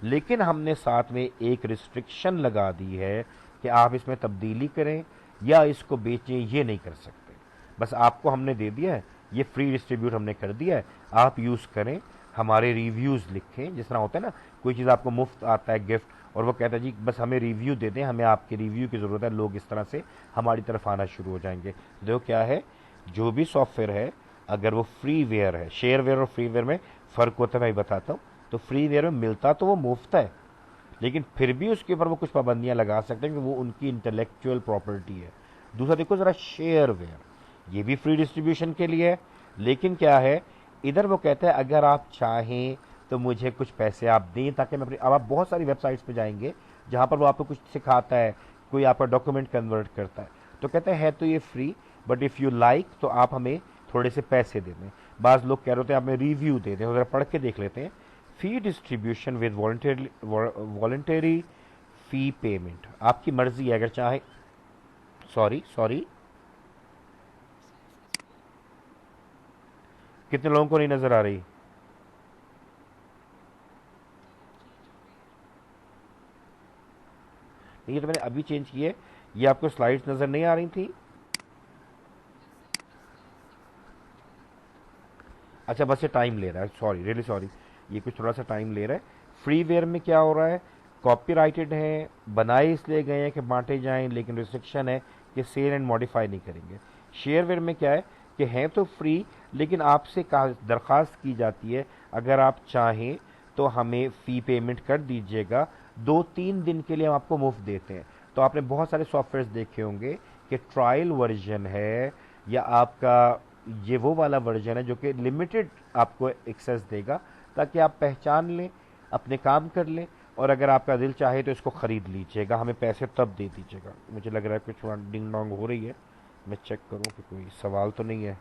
लेकिन हमने साथ में एक रिस्ट्रिक्शन लगा दी है कि आप इसमें तब्दीली करें या इसको बेचें, ये नहीं कर सकते। बस आपको हमने दे दिया है, ये फ्री डिस्ट्रीब्यूट हमने कर दिया है, आप यूज़ करें, हमारे रिव्यूज़ लिखें। जिस तरह होता है ना, कोई चीज़ आपको मुफ्त आता है गिफ्ट, और वो कहता है जी बस हमें रिव्यू दे दें, हमें आपके रिव्यू की ज़रूरत है, लोग इस तरह से हमारी तरफ आना शुरू हो जाएंगे। देखो क्या है, जो भी सॉफ्टवेयर है अगर वो फ्रीवेयर है, शेयरवेयर और फ्रीवेयर में फ़र्क होता है, मैं बताता हूँ। तो फ्रीवेयर में मिलता तो वो मुफ्त है, लेकिन फिर भी उसके ऊपर वो कुछ पाबंदियां लगा सकते हैं कि वो उनकी इंटेलेक्चुअल प्रॉपर्टी है। दूसरा देखो ज़रा, शेयरवेयर, ये भी फ्री डिस्ट्रीब्यूशन के लिए है, लेकिन क्या है, इधर वो कहता है अगर आप चाहें तो मुझे कुछ पैसे आप दें ताकि मैं अपनी। अब आप बहुत सारी वेबसाइट्स पे जाएंगे जहाँ पर वो आपको कुछ सिखाता है, कोई आपका डॉक्यूमेंट कन्वर्ट करता है, तो कहते हैं है तो ये free, but if you like तो आप हमें थोड़े से पैसे दे दें। बाज़ लोग कह रहे होते हैं आप हमें रिव्यू दे दें, ज़रा पढ़ के देख लेते हैं। Fee distribution with voluntary fee payment, आपकी मर्जी है, अगर चाहे। सॉरी सॉरी, कितने लोगों को नहीं नजर आ रही? ये तो मैंने अभी चेंज की है। ये आपको स्लाइड्स नजर नहीं आ रही थी? अच्छा, बस ये टाइम ले रहा है, सॉरी, रियली सॉरी, ये कुछ थोड़ा सा टाइम ले रहा है। फ्रीवेयर में क्या हो रहा है, कॉपीराइटेड है, बनाए इसलिए गए हैं कि बांटे जाएं, लेकिन रिस्ट्रिक्शन है कि सेल एंड मॉडिफाई नहीं करेंगे। शेयरवेयर में क्या है कि हैं तो फ्री, लेकिन आपसे दरख्वास्त की जाती है अगर आप चाहें तो हमें फ़ी पेमेंट कर दीजिएगा, 2-3 दिन के लिए हम आपको मुफ्त देते हैं। तो आपने बहुत सारे सॉफ्टवेयर देखे होंगे कि ट्रायल वर्जन है, या आपका ये वो वाला वर्जन है जो कि लिमिटेड आपको एक्सेस देगा, ताकि आप पहचान लें, अपने काम कर लें, और अगर आपका दिल चाहे तो इसको ख़रीद लीजिएगा, हमें पैसे तब दे दीजिएगा। मुझे लग रहा है कुछ वहाँ डिंग डोंग हो रही है, मैं चेक करूँ कि कोई सवाल तो नहीं है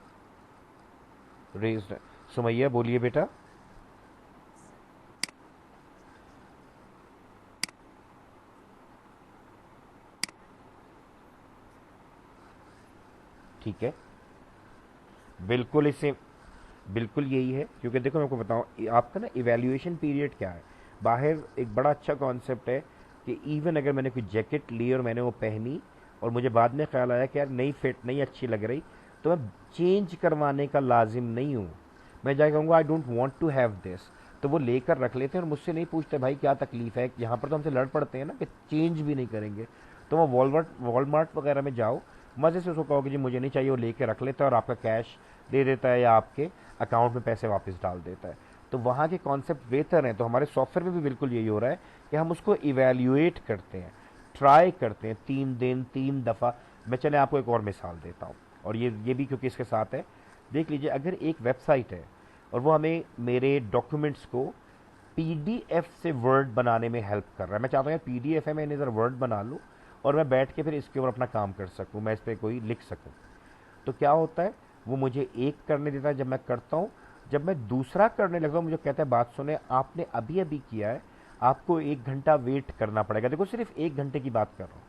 रेज। सुमैया बोलिए बेटा। ठीक है, बिल्कुल इसे, बिल्कुल यही है। क्योंकि देखो मैं आपको बताऊँ, आपका ना इवैल्यूएशन पीरियड क्या है। बाहर एक बड़ा अच्छा कॉन्सेप्ट है कि इवन अगर मैंने कोई जैकेट ली और मैंने वो पहनी और मुझे बाद में ख्याल आया कि यार नहीं फिट, नहीं अच्छी लग रही, तो मैं चेंज करवाने का लाजिम नहीं हूँ। मैं जाके कहूँगा I don't want to have this, तो वो लेकर रख लेते हैं और मुझसे नहीं पूछते भाई क्या तकलीफ है। यहाँ पर तो हमसे लड़ पड़ते हैं ना कि चेंज भी नहीं करेंगे। तो वो वॉलमार्ट वगैरह में जाओ, मज़े से उसको कहो कि जी मुझे नहीं चाहिए, वो लेके रख लेता है और आपका कैश दे देता है या आपके अकाउंट में पैसे वापस डाल देता है। तो वहाँ के कॉन्सेप्ट बेहतर हैं। तो हमारे सॉफ्टवेयर में भी बिल्कुल यही हो रहा है कि हम उसको इवेल्युएट करते हैं, ट्राई करते हैं, 3 दिन 3 दफ़ा। मैं चले आपको एक और मिसाल देता हूँ, और ये भी क्योंकि इसके साथ है। देख लीजिए, अगर एक वेबसाइट है और वो हमें मेरे डॉक्यूमेंट्स को पीडीएफ से वर्ड बनाने में हेल्प कर रहा है, मैं चाहता हूँ यार पीडीएफ है, मैं इन्हें ज़रा वर्ड बना लूँ और मैं बैठ के फिर इसके ऊपर अपना काम कर सकूँ, मैं इस पर कोई लिख सकूँ। तो क्या होता है, वो मुझे एक करने देता है जब मैं करता हूँ। जब मैं दूसरा करने लगता हूँ मुझे कहता है बात सुने, आपने अभी अभी किया है, आपको 1 घंटा वेट करना पड़ेगा। देखो सिर्फ 1 घंटे की बात कर रहा हूँ,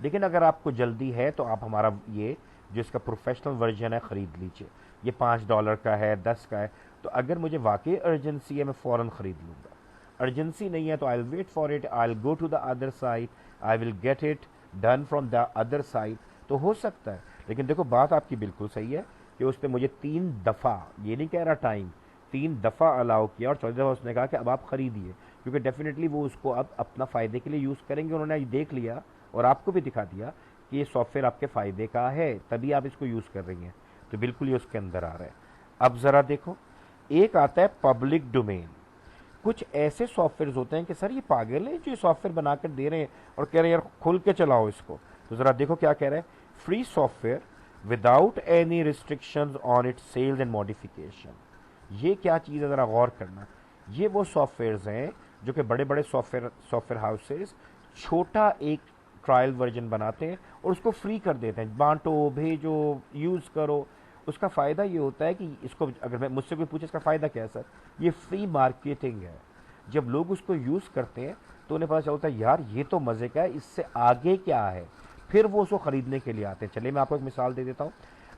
लेकिन अगर आपको जल्दी है तो आप हमारा ये जो इसका प्रोफेशनल वर्जन है ख़रीद लीजिए। ये $5 का है, 10 का है। तो अगर मुझे वाकई अर्जेंसी है मैं फ़ौरन ख़रीद लूँगा। अर्जेंसी नहीं है तो I will wait for it, I will go to the other side, I will get it done from the other side. तो हो सकता है, लेकिन देखो बात आपकी बिल्कुल सही है कि उसने मुझे 3 दफ़ा, ये नहीं कह रहा टाइम, 3 दफ़ा अलाउ किया और 4थी दफ़ा उसने कहा कि अब आप ख़रीदिए, क्योंकि डेफिनेटली वो उसको अब अपना फ़ायदे के लिए यूज़ करेंगे। उन्होंने देख लिया और आपको भी दिखा दिया कि ये सॉफ्टवेयर आपके फ़ायदे का है, तभी आप इसको यूज़ कर रही हैं। तो बिल्कुल ये उसके अंदर आ रहा है। अब ज़रा देखो, एक आता है पब्लिक डोमेन। कुछ ऐसे सॉफ्टवेयर होते हैं कि सर ये पागल है जो ये सॉफ्टवेयर बनाकर दे रहे हैं और कह रहे हैं यार खुल के चलाओ इसको। तो जरा देखो क्या कह रहा है, free software without any restrictions on its sales and modification. ये क्या चीज़ है, ज़रा गौर करना। ये वो सॉफ्टवेयर्स हैं जो कि बड़े बड़े सॉफ्टवेयर हाउसेस छोटा एक ट्रायल वर्जन बनाते हैं और उसको फ्री कर देते हैं, बांटो भेजो यूज़ करो। उसका फ़ायदा ये होता है कि इसको, अगर मैं मुझसे कोई पूछे इसका फ़ायदा क्या है सर, ये फ्री मार्केटिंग है। जब लोग उसको यूज़ करते हैं तो उन्हें पता चलता है यार ये तो मज़े का है, इससे आगे क्या है, फिर वो उसको ख़रीदने के लिए आते हैं। चलिए मैं आपको एक मिसाल दे देता हूँ।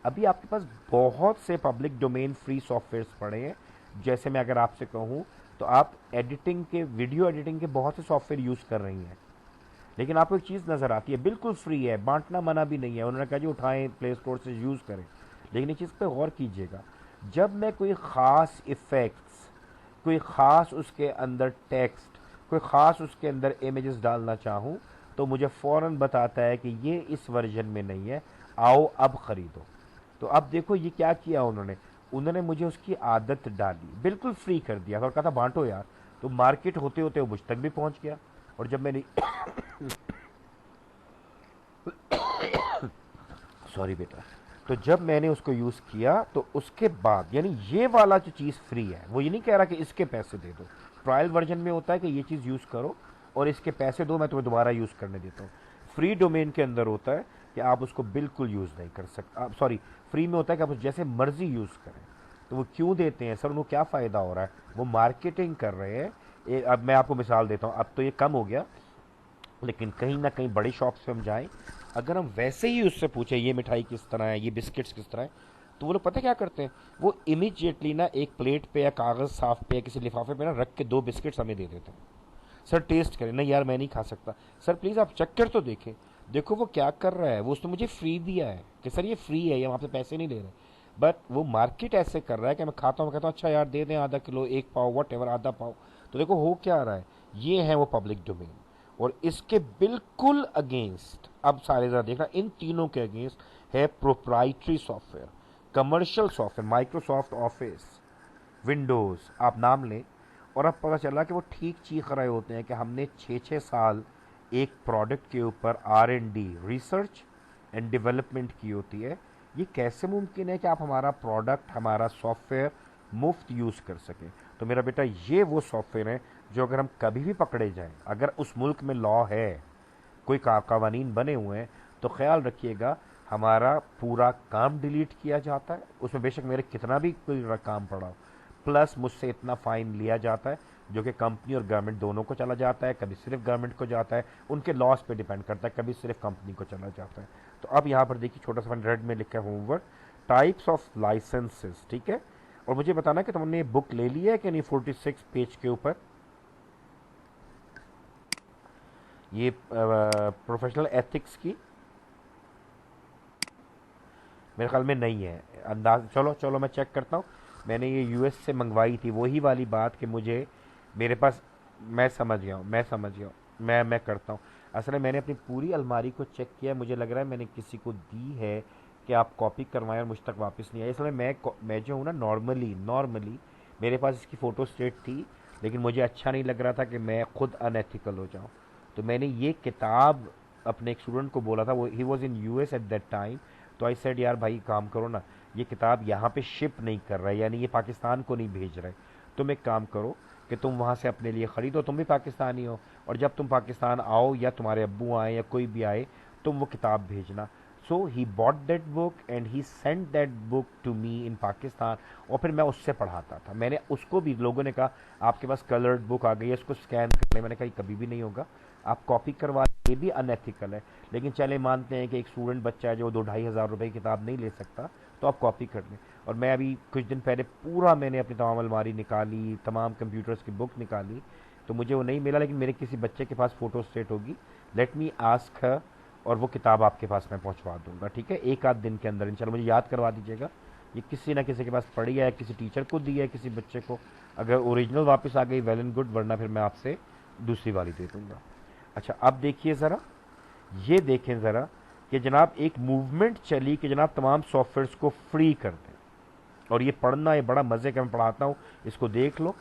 अभी आपके पास बहुत से पब्लिक डोमेन फ्री सॉफ्टवेयर्स पड़े हैं। जैसे मैं अगर आपसे कहूँ तो आप एडिटिंग के, वीडियो एडिटिंग के बहुत से सॉफ्टवेयर यूज़ कर रही हैं, लेकिन आपको एक चीज़ नज़र आती है बिल्कुल फ्री है, बांटना मना भी नहीं है, उन्होंने कहा जी उठाएं प्ले स्टोर से यूज़ करें। लेकिन इस चीज़ पे गौर कीजिएगा, जब मैं कोई ख़ास इफ़ेक्ट्स, कोई ख़ास उसके अंदर टेक्स्ट, कोई ख़ास उसके अंदर इमेजेस डालना चाहूँ तो मुझे फ़ौरन बताता है कि ये इस वर्जन में नहीं है, आओ अब ख़रीदो। तो अब देखो ये क्या किया उन्होंने, उन्होंने मुझे उसकी आदत डाली, बिल्कुल फ्री कर दिया था और कहा था बांटो यार। तो मार्केट होते होते वो मुझ तक भी पहुंच गया। और जब मैंने सॉरी बेटा, तो जब मैंने उसको यूज़ किया तो उसके बाद, यानी ये वाला जो चीज़ फ्री है, वो ये नहीं कह रहा कि इसके पैसे दे दो। ट्रायल वर्जन में होता है कि ये चीज़ यूज़ करो और इसके पैसे दो, मैं तुम्हें दोबारा यूज़ करने देता हूँ। फ्री डोमेन के अंदर होता है कि आप उसको बिल्कुल यूज़ नहीं कर सकते, आप सॉरी, फ्री में होता है कि आप जैसे मर्जी यूज़ करें। तो वो क्यों देते हैं सर, उनको क्या फ़ायदा हो रहा है, वो मार्केटिंग कर रहे हैं। अब मैं आपको मिसाल देता हूँ, अब तो ये कम हो गया, लेकिन कहीं ना कहीं बड़ी शॉप्स पे हम जाएं, अगर हम वैसे ही उससे पूछे ये मिठाई किस तरह है, ये बिस्किट्स किस तरह है, तो वो लोग पता क्या करते हैं, वो इमीडिएटली ना एक प्लेट पे या कागज़ साफ पे या किसी लिफाफे पे ना रख के दो बिस्किट्स हमें दे देते हैं। सर टेस्ट करें, नहीं यार मैं नहीं खा सकता। सर प्लीज़ आप चेक कर तो देखें, देखो वो क्या कर रहा है, वो उसने मुझे फ्री दिया है कि सर ये फ्री है, ये हम आपसे पैसे नहीं ले रहे। बट वो मार्केट ऐसे कर रहा है कि मैं खाता हूँ, मैं कहता हूँ अच्छा यार दे दें आधा किलो, एक पाव, वट एवर, आधा पाव। तो देखो हो क्या रहा है, ये है वो पब्लिक डोमेन। और इसके बिल्कुल अगेंस्ट, अब सारे ज़रा देखना, इन तीनों के अगेंस्ट है proprietary software, commercial software, Microsoft office, Windows, आप नाम लें। और अब पता चला कि वो ठीक चीख रहे होते हैं कि हमने 6-6 साल एक प्रोडक्ट के ऊपर R&D, रिसर्च एंड डेवलपमेंट की होती है। ये कैसे मुमकिन है कि आप हमारा प्रोडक्ट, हमारा सॉफ्टवेयर मुफ्त यूज़ कर सकें। तो मेरा बेटा ये वो सॉफ्टवेयर है जो अगर हम कभी भी पकड़े जाएं, अगर उस मुल्क में लॉ है, कोई कावानीन बने हुए हैं, तो ख्याल रखिएगा हमारा पूरा काम डिलीट किया जाता है, उसमें बेशक मेरे कितना भी कोई काम पड़ा हो, प्लस मुझसे इतना फ़ाइन लिया जाता है जो कि कंपनी और गवर्नमेंट दोनों को चला जाता है, कभी सिर्फ गवर्नमेंट को जाता है, उनके लॉस पे डिपेंड करता है, कभी सिर्फ कंपनी को चला जाता है। तो अब यहाँ पर देखिए छोटा सा रेड में लिखा है होमवर्क, टाइप्स ऑफ लाइसेंसेस, ठीक है। और मुझे बताना कि तुमने ये बुक ले ली है कि नहीं, 46 पेज के ऊपर, ये प्रोफेशनल एथिक्स की, मेरे ख्याल में नहीं है अंदाज। चलो चलो मैं चेक करता हूँ। मैंने ये यूएस से मंगवाई थी, वही वाली बात कि मुझे, मेरे पास, मैं समझ गया हूँ, मैं समझ गया हूँ, मैं करता हूँ। असल में मैंने अपनी पूरी अलमारी को चेक किया, मुझे लग रहा है मैंने किसी को दी है कि आप कॉपी करवाएं, और मुझ तक वापस नहीं आई। इसलिए मैं जो हूँ ना, नॉर्मली नॉर्मली मेरे पास इसकी फ़ोटो स्टेट थी, लेकिन मुझे अच्छा नहीं लग रहा था कि मैं खुद अनएथिकल हो जाऊँ। तो मैंने ये किताब अपने एक स्टूडेंट को बोला था, वो he was in US at that time. तो आई सेड यार भाई काम करो ना, ये किताब यहाँ पे शिप नहीं कर रहा है, यानी ये पाकिस्तान को नहीं भेज रहे, तुम एक काम करो कि तुम वहाँ से अपने लिए ख़रीदो, तुम भी पाकिस्तानी हो, और जब तुम पाकिस्तान आओ या तुम्हारे अब्बू आए या कोई भी आए, तुम वो किताब भेजना। So he bought that book and he sent that book to me in Pakistan. और फिर मैं उससे पढ़ाता था। मैंने उसको भी, लोगों ने कहा आपके पास कलर्ड बुक आ गई है, इसको स्कैन कर ले। मैंने कहा कभी भी नहीं होगा, आप कॉपी करवा, ये भी अनएथिकल है। लेकिन चले मानते हैं कि एक स्टूडेंट बच्चा है जो 2-2.5 हज़ार रुपये की किताब नहीं ले सकता, तो आप कॉपी कर लें। और मैं अभी कुछ दिन पहले पूरा मैंने अपनी तमाम अलमारी निकाली, तमाम कंप्यूटर्स की बुक निकाली, तो मुझे वो नहीं मिला, लेकिन मेरे किसी बच्चे के पास फ़ोटो स्टेट होगी, लेट मी आस्क हर, और वो किताब आपके पास मैं पहुंचवा दूंगा, ठीक है, एक आध दिन के अंदर इंशाल्लाह। मुझे याद करवा दीजिएगा, ये किसी ना किसी के पास पड़ी है, किसी टीचर को दी है, किसी बच्चे को। अगर ओरिजिनल वापस आ गई वेल एंड गुड, वरना फिर मैं आपसे दूसरी वाली दे दूंगा। अच्छा अब देखिए ज़रा, ये देखें ज़रा कि जनाब एक मूवमेंट चली कि जनाब तमाम सॉफ्टवेयर्स को फ्री कर दें। और ये पढ़ना, ये बड़ा मजे का मैं पढ़ाता हूँ, इसको देख लो।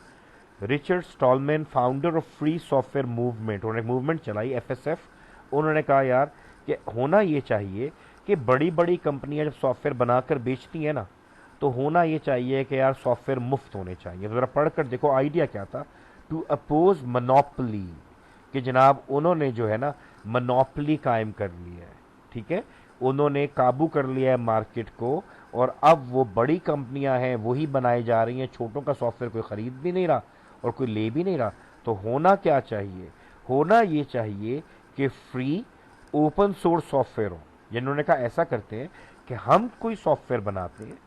Richard Stallman, founder of free software movement, उन्होंने मूवमेंट चलाई FSF। उन्होंने कहा यार कि होना ये चाहिए कि बड़ी बड़ी कंपनियां जब सॉफ्टवेयर बनाकर बेचती हैं ना, तो होना ये चाहिए कि यार सॉफ्टवेयर मुफ्त होने चाहिए। तो ज़रा पढ़कर देखो आइडिया क्या था। टू अपोज मोनोपली, कि जनाब उन्होंने जो है ना मोनोपली कायम कर लिया है, ठीक है, उन्होंने काबू कर लिया है मार्केट को, और अब वो बड़ी कंपनियां हैं वही बनाई जा रही हैं, छोटों का सॉफ्टवेयर कोई ख़रीद भी नहीं रहा और कोई ले भी नहीं रहा। तो होना क्या चाहिए, होना ये चाहिए कि फ्री ओपन सोर्स सॉफ्टवेयर हो। जिन्होंने कहा ऐसा करते हैं कि हम कोई सॉफ्टवेयर बनाते हैं,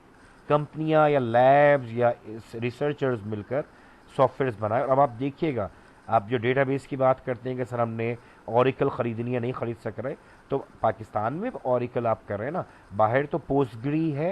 कंपनियां या लैब्स या रिसर्चर्स मिलकर सॉफ्टवेयर बनाए। और अब आप देखिएगा, आप जो डेटाबेस की बात करते हैं कि सर हमने ओरिकल खरीदनी है, नहीं खरीद सक रहे, तो पाकिस्तान में ओरिकल आप कर रहे हैं ना, बाहर तो पोस्टग्री है,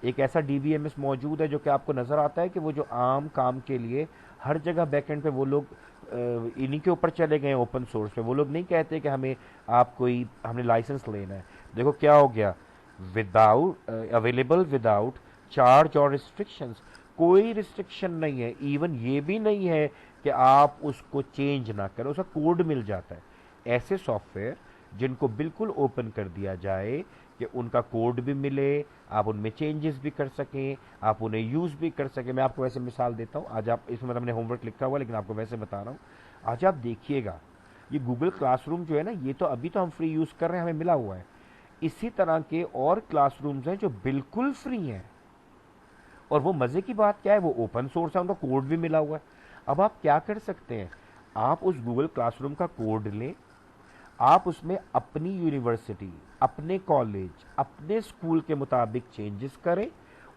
एक ऐसा DBMS मौजूद है जो कि आपको नज़र आता है कि वो जो आम काम के लिए हर जगह बैकएंड पे वो लोग इन्हीं के ऊपर चले गए ओपन सोर्स पे। वो लोग नहीं कहते कि हमें आप कोई हमने लाइसेंस लेना है। देखो क्या हो गया, विदाउट अवेलेबल विदाउट चार्ज और रिस्ट्रिक्शंस, कोई रिस्ट्रिक्शन नहीं है, इवन ये भी नहीं है कि आप उसको चेंज ना करें, उसका कोड मिल जाता है। ऐसे सॉफ्टवेयर जिनको बिल्कुल ओपन कर दिया जाए कि उनका कोड भी मिले, आप उनमें चेंजेस भी कर सकें, आप उन्हें यूज़ भी कर सकें। मैं आपको वैसे मिसाल देता हूँ, आज आप इसमें हमने होमवर्क लिखा हुआ लेकिन आपको वैसे बता रहा हूँ। आज आप देखिएगा, ये गूगल क्लासरूम जो है ना, ये तो अभी तो हम फ्री यूज़ कर रहे हैं, हमें मिला हुआ है। इसी तरह के और क्लासरूम्स हैं जो बिल्कुल फ्री हैं, और वो मज़े की बात क्या है, वो ओपन सोर्स है, उनका कोड भी मिला हुआ है। अब आप क्या कर सकते हैं, आप उस गूगल क्लासरूम का कोड लें, आप उसमें अपनी यूनिवर्सिटी, अपने कॉलेज, अपने स्कूल के मुताबिक चेंजेस करें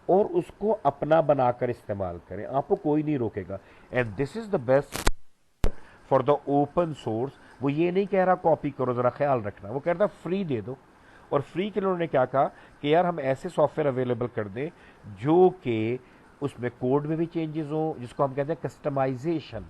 और उसको अपना बनाकर इस्तेमाल करें, आपको कोई नहीं रोकेगा। And this is the best for the open source. वो ये नहीं कह रहा कॉपी करो, जरा ख्याल रखना, वो कह रहा फ्री दे दो। और फ्री के लिए उन्होंने क्या कहा कि यार हम ऐसे सॉफ्टवेयर अवेलेबल कर दें जो कि उसमें कोड में भी चेंजेस हो, जिसको हम कहते हैं कस्टमाइजेशन,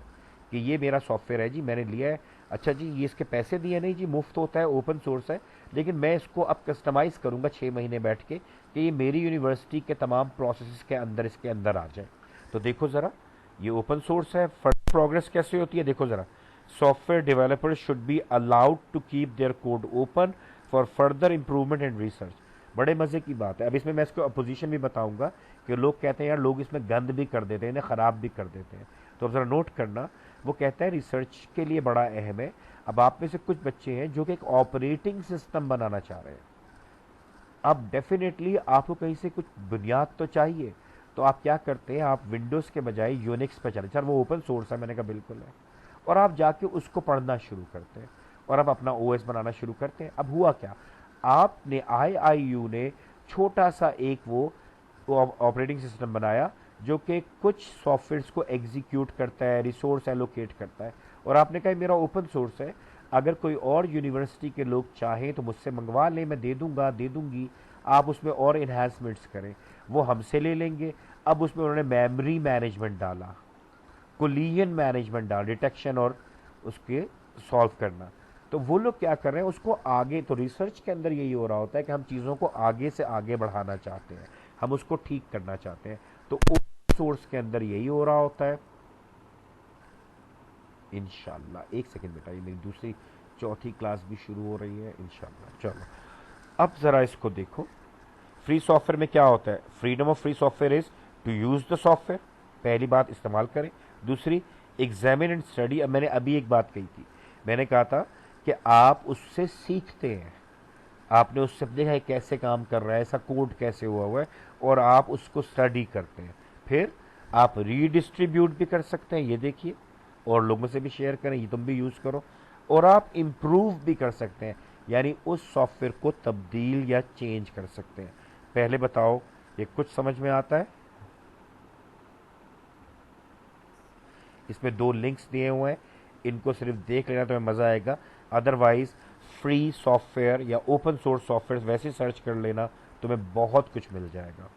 कि ये मेरा सॉफ्टवेयर है जी, मैंने लिया है, अच्छा जी ये इसके पैसे दिए नहीं जी, मुफ्त होता है, ओपन सोर्स है, लेकिन मैं इसको अब कस्टमाइज़ करूंगा 6 महीने बैठ के कि ये मेरी यूनिवर्सिटी के तमाम प्रोसेस के अंदर इसके अंदर आ जाए। तो देखो ज़रा, ये ओपन सोर्स है, फर्दर प्रोग्रेस कैसे होती है देखो ज़रा। Software developers should be allowed to keep their code open for further improvement and research. बड़े मज़े की बात है। अब इसमें मैं इसको अपोजिशन भी बताऊंगा कि लोग कहते हैं यार लोग इसमें गंद भी कर देते हैं, इन्हें ख़राब भी कर देते हैं, तो अब ज़रा नोट करना। वो कहता है रिसर्च के लिए बड़ा अहम है। अब आप में से कुछ बच्चे हैं जो कि एक ऑपरेटिंग सिस्टम बनाना चाह रहे हैं। अब डेफिनेटली आपको कहीं से कुछ बुनियाद तो चाहिए, तो आप क्या करते हैं, आप विंडोज़ के बजाय यूनिक्स पर चले। सर वो ओपन सोर्स है, मैंने कहा बिल्कुल है। और आप जाके उसको पढ़ना शुरू करते हैं और आप अपना OS बनाना शुरू करते हैं। अब हुआ क्या, आपने IIU ने छोटा सा एक वो ऑपरेटिंग सिस्टम बनाया जो कि कुछ सॉफ्टवेयर्स को एग्जीक्यूट करता है, रिसोर्स एलोकेट करता है, और आपने कहा मेरा ओपन सोर्स है, अगर कोई और यूनिवर्सिटी के लोग चाहें तो मुझसे मंगवा लें, मैं दे दूंगा, दे दूंगी, आप उसमें और इन्हांसमेंट्स करें, वो हमसे ले लेंगे। अब उसमें उन्होंने मेमोरी मैनेजमेंट डाला, कोलिजन मैनेजमेंट डाल, डिटेक्शन और उसके सॉल्व करना। तो वो लोग क्या कर रहे हैं, उसको आगे, तो रिसर्च के अंदर यही हो रहा होता है कि हम चीज़ों को आगे से आगे बढ़ाना चाहते हैं, हम उसको ठीक करना चाहते हैं। तो ओपन सोर्स के अंदर यही हो रहा होता है। इंशाल्लाह एक सेकंड बेटा, ये मेरी दूसरी चौथी क्लास भी शुरू हो रही है इंशाल्लाह। चलो अब ज़रा इसको देखो, फ्री सॉफ्टवेयर में क्या होता है, freedom of free software is to use the software, पहली बात इस्तेमाल करें। दूसरी, एग्जामिन एंड स्टडी। अब मैंने अभी एक बात कही थी, मैंने कहा था कि आप उससे सीखते हैं, आपने उससे देखा है कैसे काम कर रहा है, ऐसा कोड कैसे हुआ है, और आप उसको स्टडी करते हैं। फिर आप रीडिस्ट्रीब्यूट भी कर सकते हैं, ये देखिए, और लोगों से भी शेयर करें, ये तुम भी यूज़ करो, और आप इम्प्रूव भी कर सकते हैं, यानी उस सॉफ्टवेयर को तब्दील या चेंज कर सकते हैं। पहले बताओ ये कुछ समझ में आता है? इसमें 2 लिंक्स दिए हुए हैं, इनको सिर्फ देख लेना तो मज़ा आएगा, अदरवाइज फ्री सॉफ्टवेयर या ओपन सोर्स सॉफ्टवेयर वैसे सर्च कर लेना, तुम्हें बहुत कुछ मिल जाएगा।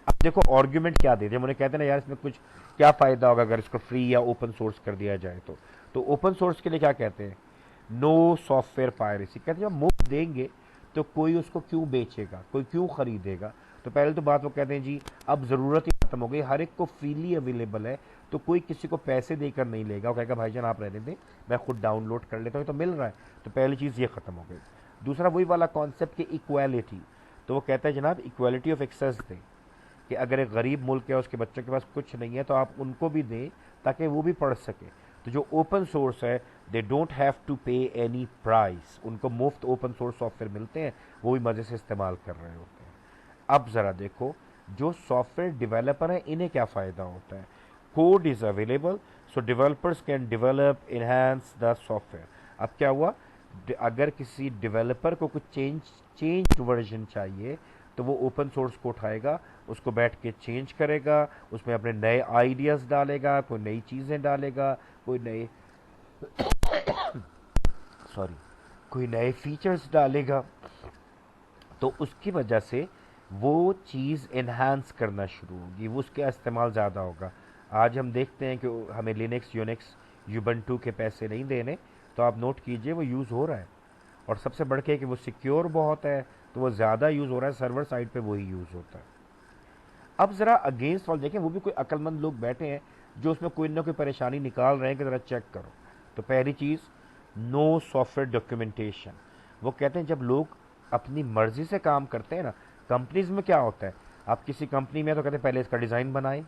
अब देखो आर्ग्यूमेंट क्या देते हैं, मुझे कहते हैं ना यार इसमें कुछ क्या फ़ायदा होगा अगर इसको फ्री या ओपन सोर्स कर दिया जाए। तो ओपन सोर्स के लिए क्या कहते हैं, नो सॉफ्टवेयर पायरेसी। कहते हैं जब मुफ्त देंगे तो कोई उसको क्यों बेचेगा, कोई क्यों खरीदेगा, तो पहले तो बात वो कहते हैं जी अब ज़रूरत ही खत्म हो गई, हर एक को फ्रीली अवेलेबल है, तो कोई किसी को पैसे देकर नहीं लेगा, वो कहेगा भाईजान आप रहने दें, मैं खुद डाउनलोड कर लेता हूँ, तो मिल रहा है। तो पहली चीज़ ये ख़त्म हो गई। दूसरा वही वाला कॉन्सेप्ट कि इक्वालिटी, तो वो कहता है जनाब इक्वालिटी ऑफ एक्सेस दें, कि अगर एक गरीब मुल्क है उसके बच्चों के पास कुछ नहीं है तो आप उनको भी दें ताकि वो भी पढ़ सके। तो जो ओपन सोर्स है दे डोंट हैव टू पे एनी प्राइस, उनको मुफ्त ओपन सोर्स सॉफ्टवेयर मिलते हैं, वो भी मज़े से इस्तेमाल कर रहे होते हैं। अब ज़रा देखो जो सॉफ्टवेयर डेवलपर हैं इन्हें क्या फ़ायदा होता है। Code is available, so developers can develop enhance the software. अब क्या हुआ, अगर किसी डेवलपर को कुछ चेंज वर्जन चाहिए तो वो ओपन सोर्स को उठाएगा, उसको बैठ के चेंज करेगा, उसमें अपने नए आइडियाज़ डालेगा, कोई नई चीज़ें डालेगा, कोई नए सॉरी कोई नए फीचर्स डालेगा, तो उसकी वजह से वो चीज़ इन्हांस करना शुरू होगी, वो उसका इस्तेमाल ज़्यादा होगा। आज हम देखते हैं कि हमें लिनक्स यूनिक्स यूबंटू के पैसे नहीं देने, तो आप नोट कीजिए वो यूज़ हो रहा है, और सबसे बढ़ के कि वो सिक्योर बहुत है, तो वो ज़्यादा यूज़ हो रहा है, सर्वर साइड पे वही यूज़ होता है। अब ज़रा अगेंस्ट वाल देखें, वो भी कोई अक्लमंद लोग बैठे हैं जो उसमें कोई ना कोई परेशानी निकाल रहे हैं कि ज़रा चेक करो। तो पहली चीज़ नो सॉफ्टवेयर डॉक्यूमेंटेशन। वो कहते हैं जब लोग अपनी मर्जी से काम करते हैं ना, कंपनीज में क्या होता है, आप किसी कंपनी में तो कहते हैं पहले इसका डिज़ाइन बनाएं,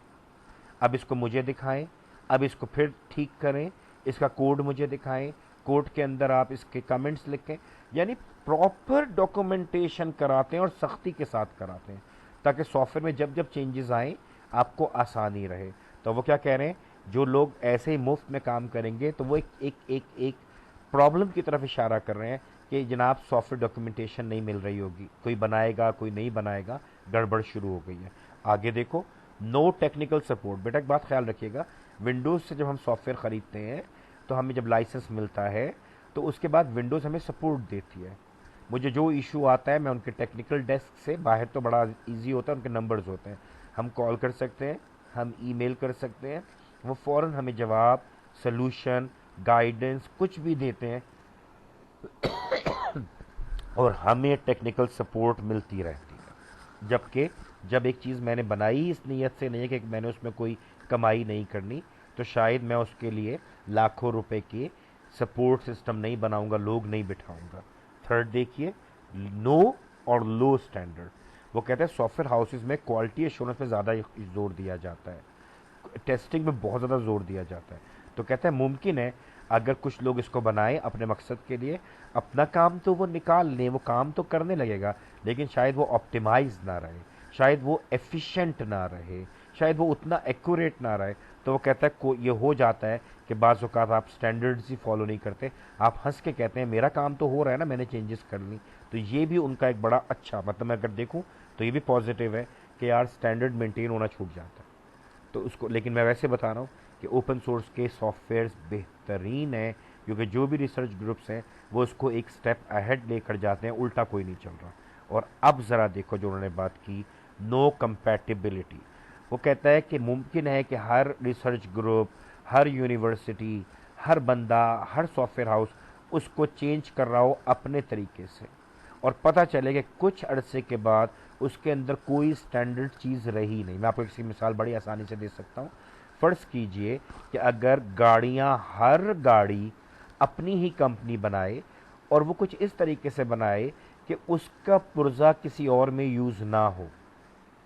अब इसको मुझे दिखाएं, अब इसको फिर ठीक करें, इसका कोड मुझे दिखाएं, कोड के अंदर आप इसके कमेंट्स लिखें, यानी प्रॉपर डॉक्यूमेंटेशन कराते हैं और सख्ती के साथ कराते हैं ताकि सॉफ्टवेयर में जब जब चेंजेस आए आपको आसानी रहे। तो वो क्या कह रहे हैं, जो लोग ऐसे ही मुफ्त में काम करेंगे तो वो एक प्रॉब्लम की तरफ इशारा कर रहे हैं कि जनाब सॉफ्टवेयर डॉक्यूमेंटेशन नहीं मिल रही होगी, कोई बनाएगा कोई नहीं बनाएगा, गड़बड़ शुरू हो गई है। आगे देखो नो टेक्निकल सपोर्ट। बेटा एक बात ख्याल रखिएगा, विंडोज़ से जब हम सॉफ्टवेयर ख़रीदते हैं तो हमें जब लाइसेंस मिलता है तो उसके बाद विंडोज़ हमें सपोर्ट देती है। मुझे जो इशू आता है मैं उनके टेक्निकल डेस्क से, बाहर तो बड़ा इजी होता है, उनके नंबर्स होते हैं, हम कॉल कर सकते हैं, हम ईमेल कर सकते हैं, वो फ़ौरन हमें जवाब, सलूशन, गाइडेंस कुछ भी देते हैं और हमें टेक्निकल सपोर्ट मिलती रहती है। जबकि जब एक चीज़ मैंने बनाई इस नीयत से नहीं है कि मैंने उसमें कोई कमाई नहीं करनी, तो शायद मैं उसके लिए लाखों रुपए के सपोर्ट सिस्टम नहीं बनाऊंगा, लोग नहीं बिठाऊंगा। थर्ड देखिए नो और लो स्टैंडर्ड। वो कहते हैं सॉफ्टवेयर हाउसेज में क्वालिटी एश्योरेंस पे ज़्यादा जोर दिया जाता है, टेस्टिंग में बहुत ज़्यादा जोर दिया जाता है। तो कहते हैं मुमकिन है अगर कुछ लोग इसको बनाएं अपने मकसद के लिए, अपना काम तो वो निकाल लें, वो काम तो करने लगेगा, लेकिन शायद वो ऑप्टिमाइज ना रहे, शायद वो एफिशिएंट ना रहे, शायद वो उतना एक्यूरेट ना रहे। तो वो कहता है को ये हो जाता है कि बाज़ औक़ात आप स्टैंडर्ड्स ही फॉलो नहीं करते, आप हंस के कहते हैं मेरा काम तो हो रहा है ना, मैंने चेंजेस कर ली। तो ये भी उनका एक बड़ा अच्छा, मतलब मैं अगर देखूँ तो ये भी पॉजिटिव है कि यार स्टैंडर्ड मेंटेन होना छूट जाता है। तो उसको, लेकिन मैं वैसे बता रहा हूँ कि ओपन सोर्स के सॉफ्टवेयर्स बेहतरीन है, क्योंकि जो भी रिसर्च ग्रुप्स हैं वो उसको एक स्टेप अहेड लेकर जाते हैं, उल्टा कोई नहीं चल रहा। और अब ज़रा देखो जो उन्होंने बात की नो कंपैटिबिलिटी। वो कहता है कि मुमकिन है कि हर रिसर्च ग्रुप, हर यूनिवर्सिटी, हर बंदा, हर सॉफ्टवेयर हाउस उसको चेंज कर रहा हो अपने तरीके से, और पता चले कि कुछ अरसे के बाद उसके अंदर कोई स्टैंडर्ड चीज़ रही नहीं। मैं आपको इसकी मिसाल बड़ी आसानी से दे सकता हूँ। फ़र्ज़ कीजिए कि अगर गाड़ियाँ, हर गाड़ी अपनी ही कंपनी बनाए और वो कुछ इस तरीके से बनाए कि उसका पुर्जा किसी और में यूज़ ना हो,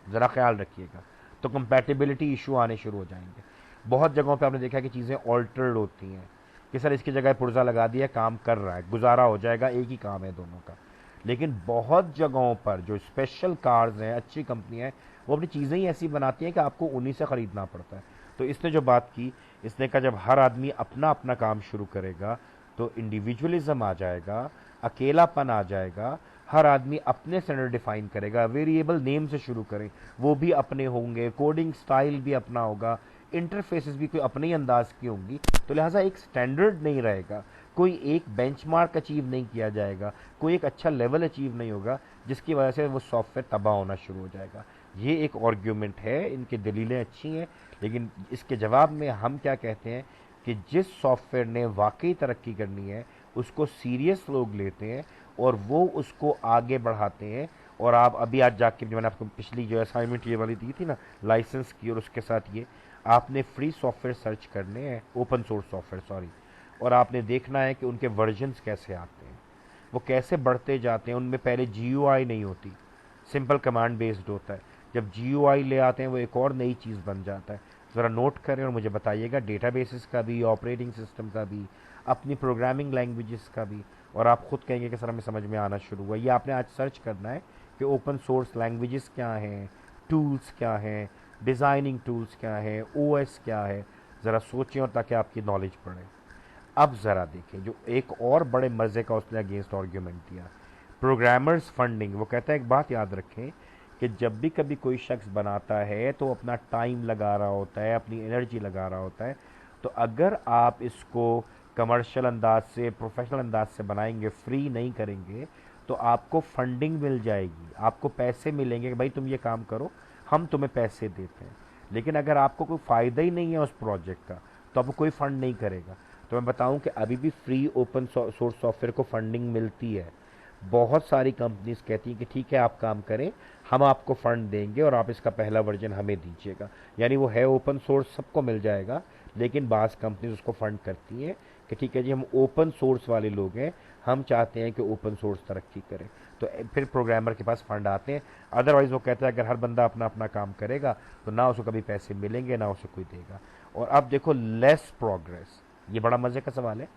ज़रा ख्याल रखिएगा, तो कंपैटिबिलिटी इशू आने शुरू हो जाएंगे। बहुत जगहों पे आपने देखा कि चीज़ें ऑल्टर्ड होती हैं कि सर इसकी जगह पुर्जा लगा दिया, काम कर रहा है, गुजारा हो जाएगा, एक ही काम है दोनों का। लेकिन बहुत जगहों पर जो स्पेशल कार्स हैं, अच्छी कंपनियां हैं, वो अपनी चीज़ें ही ऐसी बनाती हैं कि आपको उन्हीं से ख़रीदना पड़ता है। तो इसने जो बात की, इसने कहा जब हर आदमी अपना अपना काम शुरू करेगा तो इंडिविजुअलिज्म आ जाएगा, अकेलापन आ जाएगा, हर आदमी अपने स्टैंडर्ड डिफाइन करेगा, वेरिएबल नेम से शुरू करें, वो भी अपने होंगे, कोडिंग स्टाइल भी अपना होगा, इंटरफेसेस भी कोई अपने ही अंदाज की होंगी, तो लिहाजा एक स्टैंडर्ड नहीं रहेगा, कोई एक बेंचमार्क अचीव नहीं किया जाएगा, कोई एक अच्छा लेवल अचीव नहीं होगा, जिसकी वजह से वो सॉफ्टवेयर तबाह होना शुरू हो जाएगा। ये एक आर्ग्यूमेंट है, इनकी दलीलें अच्छी हैं, लेकिन इसके जवाब में हम क्या कहते हैं कि जिस सॉफ्टवेयर ने वाकई तरक्की करनी है उसको सीरियस लोग लेते हैं और वो उसको आगे बढ़ाते हैं और आप अभी आज जाके, जो मैंने आपको पिछली जो असाइनमेंट ये वाली दी थी ना, लाइसेंस की और उसके साथ ये, आपने फ्री सॉफ्टवेयर सर्च करने हैं, ओपन सोर्स सॉफ्टवेयर सॉरी, और आपने देखना है कि उनके वर्जन्स कैसे आते हैं, वो कैसे बढ़ते जाते हैं। उनमें पहले GUI नहीं होती, सिंपल कमांड बेस्ड होता है। जब GUI ले आते हैं वो एक और नई चीज़ बन जाता है। ज़रा नोट करें और मुझे बताइएगा, डेटाबेसेस का भी, ऑपरेटिंग सिस्टम का भी, अपनी प्रोग्रामिंग लैंग्वेजेस का भी। और आप खुद कहेंगे कि सर हमें समझ में आना शुरू हुआ। ये आपने आज सर्च करना है कि ओपन सोर्स लैंग्वेजेस क्या हैं, टूल्स क्या हैं, डिज़ाइनिंग टूल्स क्या हैं, OS क्या है। ज़रा सोचें और ताकि आपकी नॉलेज बढ़े। अब ज़रा देखें, जो एक और बड़े मज़े का उसने अगेंस्ट आर्ग्यूमेंट दिया, प्रोग्रामर्स फंडिंग। वो कहता है एक बात याद रखें कि जब भी कभी कोई शख्स बनाता है तो अपना टाइम लगा रहा होता है, अपनी एनर्जी लगा रहा होता है। तो अगर आप इसको कमर्शियल अंदाज से, प्रोफेशनल अंदाज से बनाएंगे, फ्री नहीं करेंगे, तो आपको फंडिंग मिल जाएगी, आपको पैसे मिलेंगे कि भाई तुम ये काम करो, हम तुम्हें पैसे देते हैं। लेकिन अगर आपको कोई फ़ायदा ही नहीं है उस प्रोजेक्ट का, तो आपको कोई फंड नहीं करेगा। तो मैं बताऊं कि अभी भी फ्री ओपन सोर्स सॉफ्टवेयर को फंडिंग मिलती है। बहुत सारी कंपनीज कहती हैं कि ठीक है आप काम करें, हम आपको फंड देंगे और आप इसका पहला वर्जन हमें दीजिएगा। यानी वो है ओपन सोर्स, सबको मिल जाएगा, लेकिन बाज़ कंपनीज उसको फंड करती हैं कि ठीक है जी हम ओपन सोर्स वाले लोग हैं, हम चाहते हैं कि ओपन सोर्स तरक्की करे। तो फिर प्रोग्रामर के पास फंड आते हैं। अदरवाइज वो कहता है अगर हर बंदा अपना अपना काम करेगा तो ना उसको कभी पैसे मिलेंगे, ना उसे कोई देगा। और अब देखो लेस प्रोग्रेस, ये बड़ा मज़े का सवाल है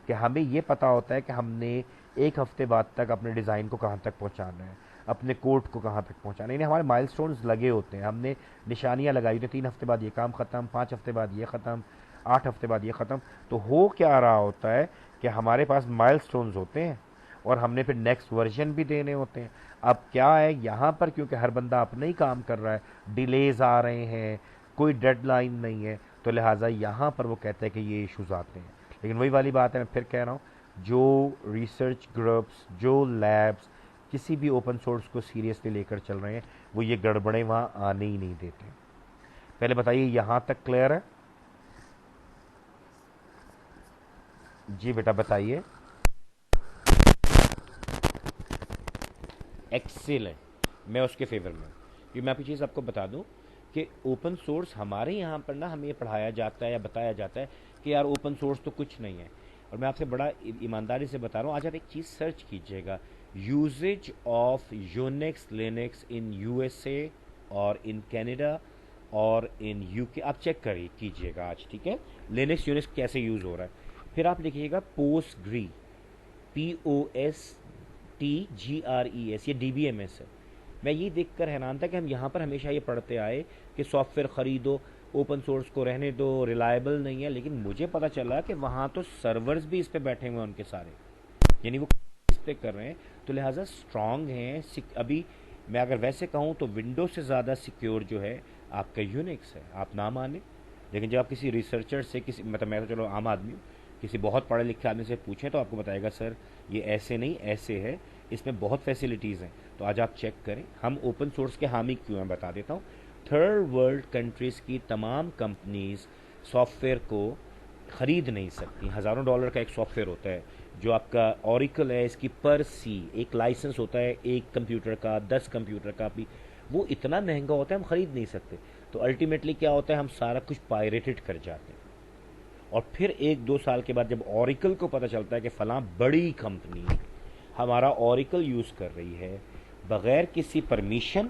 कि हमें ये पता होता है कि हमने एक हफ्ते बाद तक अपने डिज़ाइन को कहाँ तक पहुँचाना है, अपने कोड को कहाँ तक पहुँचाना है। यानी हमारे माइलस्टोन्स लगे होते हैं, हमने निशानियाँ लगाई होती हैं, 3 हफ्ते बाद ये काम ख़त्म, 5 हफ्ते बाद ये ख़त्म, 8 हफ्ते बाद ये ख़त्म। तो हो क्या रहा होता है कि हमारे पास माइलस्टोन्स होते हैं और हमने फिर नेक्स्ट वर्जन भी देने होते हैं। अब क्या है यहाँ पर, क्योंकि हर बंदा अपना ही काम कर रहा है, डिलेज आ रहे हैं, कोई डेडलाइन नहीं है, तो लिहाजा यहाँ पर वो कहते हैं कि ये इश्यूज आते हैं। लेकिन वही वाली बात है, मैं फिर कह रहा हूँ, जो रिसर्च ग्रुप्स, जो लैब्स किसी भी ओपन सोर्स को सीरियसली लेकर चल रहे हैं, वो ये गड़बड़ें वहाँ आने ही नहीं देते। पहले बताइए यहाँ तक क्लियर है? जी बेटा बताइए। एक्सीलेंट, मैं उसके फेवर में हूँ। क्योंकि मैं आपकी चीज़ आपको बता दूँ कि ओपन सोर्स हमारे यहाँ पर ना हमें ये पढ़ाया जाता है या बताया जाता है कि यार ओपन सोर्स तो कुछ नहीं है। और मैं आपसे बड़ा ईमानदारी से बता रहा हूँ, आज आप एक चीज़ सर्च कीजिएगा, usages of Unix Linux in USA और इन कनाडा और इन UK। आप चेक करिए कीजिएगा आज, ठीक है, लिनक्स यूनिक्स कैसे यूज़ हो रहा है। फिर आप लिखिएगा पोस्टग्री, POSTGRES, ये DBMS है। मैं ये देखकर हैरान था कि हम यहाँ पर हमेशा ये पढ़ते आए कि सॉफ्टवेयर खरीदो, ओपन सोर्स को रहने दो, रिलायबल नहीं है। लेकिन मुझे पता चला कि वहाँ तो सर्वर्स भी इस पे बैठे हुए हैं उनके सारे, यानी वो इस पे कर रहे हैं, तो लिहाजा स्ट्रांग हैं। अभी मैं अगर वैसे कहूँ तो विंडोज से ज़्यादा सिक्योर जो है आपका यूनिक्स है, आप ना माने। लेकिन जब आप किसी रिसर्चर से, किसी मतलब मैं तो चलो आम आदमी हूँ, किसी बहुत पढ़े लिखे आदमी से पूछें तो आपको बताएगा सर ये ऐसे नहीं ऐसे है, इसमें बहुत फैसिलिटीज़ हैं। तो आज आप चेक करें, हम ओपन सोर्स के हामी क्यों हैं बता देता हूँ। थर्ड वर्ल्ड कंट्रीज़ की तमाम कंपनीज सॉफ्टवेयर को ख़रीद नहीं सकती। हज़ारों डॉलर का एक सॉफ्टवेयर होता है जो आपका ऑरिकल है, इसकी पर सी एक लाइसेंस होता है, एक कंप्यूटर का, 10 कंप्यूटर का भी, वो इतना महंगा होता है हम ख़रीद नहीं सकते। तो अल्टीमेटली क्या होता है, हम सारा कुछ पायरेटेड कर जाते हैं। और फिर 1-2 साल के बाद जब ऑरिकल को पता चलता है कि फ़लाँ बड़ी कंपनी हमारा ऑरिकल यूज़ कर रही है बग़ैर किसी परमिशन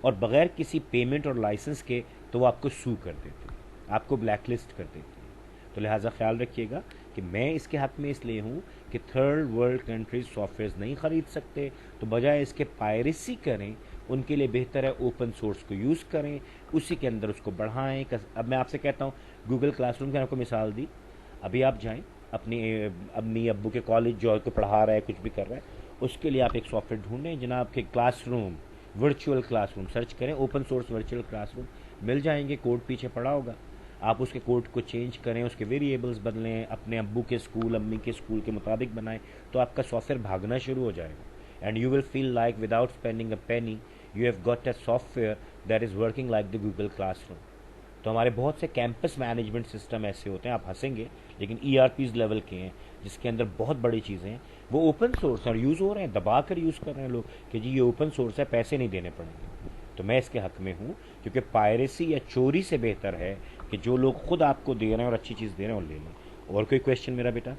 और बग़ैर किसी पेमेंट और लाइसेंस के, तो वो आपको सू कर देते हैं, आपको ब्लैकलिस्ट कर देते हैं। तो लिहाजा ख्याल रखिएगा कि मैं इसके हक़ में इसलिए हूँ कि थर्ड वर्ल्ड कंट्रीज सॉफ्टवेयर नहीं ख़रीद सकते, तो बजाय इसके पायरेसी करें, उनके लिए बेहतर है ओपन सोर्स को यूज़ करें, उसी के अंदर उसको बढ़ाएं। अब मैं आपसे कहता हूँ, गूगल क्लासरूम की आपको मिसाल दी, अभी आप जाएं अपनी अम्मी अब्बू के कॉलेज जो आपको पढ़ा रहा है, कुछ भी कर रहा है, उसके लिए आप एक सॉफ्टवेयर ढूंढें, जनाब के क्लासरूम, वर्चुअल क्लासरूम सर्च करें, ओपन सोर्स वर्चुअल क्लासरूम मिल जाएंगे, कोड पीछे पड़ा होगा, आप उसके कोड को चेंज करें, उसके वेरिएबल्स बदलें, अपने अब्बू के स्कूल अम्मी के स्कूल के मुताबिक बनाएं, तो आपका सॉफ्टवेयर भागना शुरू हो जाएगा। And you will feel like without spending a Penney you have got a software that is working like the Google classroom. तो हमारे बहुत से कैंपस मैनेजमेंट सिस्टम ऐसे होते हैं, आप हंसेंगे, लेकिन ERPs लेवल के हैं, जिसके अंदर बहुत बड़ी चीज़ें हैं। वो ओपन सोर्स है और यूज़ हो रहे हैं, दबा कर यूज़ कर रहे हैं लोग कि जी ये ओपन सोर्स है, पैसे नहीं देने पड़ेंगे। तो मैं इसके हक में हूँ, क्योंकि पायरेसी या चोरी से बेहतर है कि जो लोग खुद आपको दे रहे हैं और अच्छी चीज़ दे रहे हैं और ले लें। और कोई क्वेश्चन मेरा बेटा?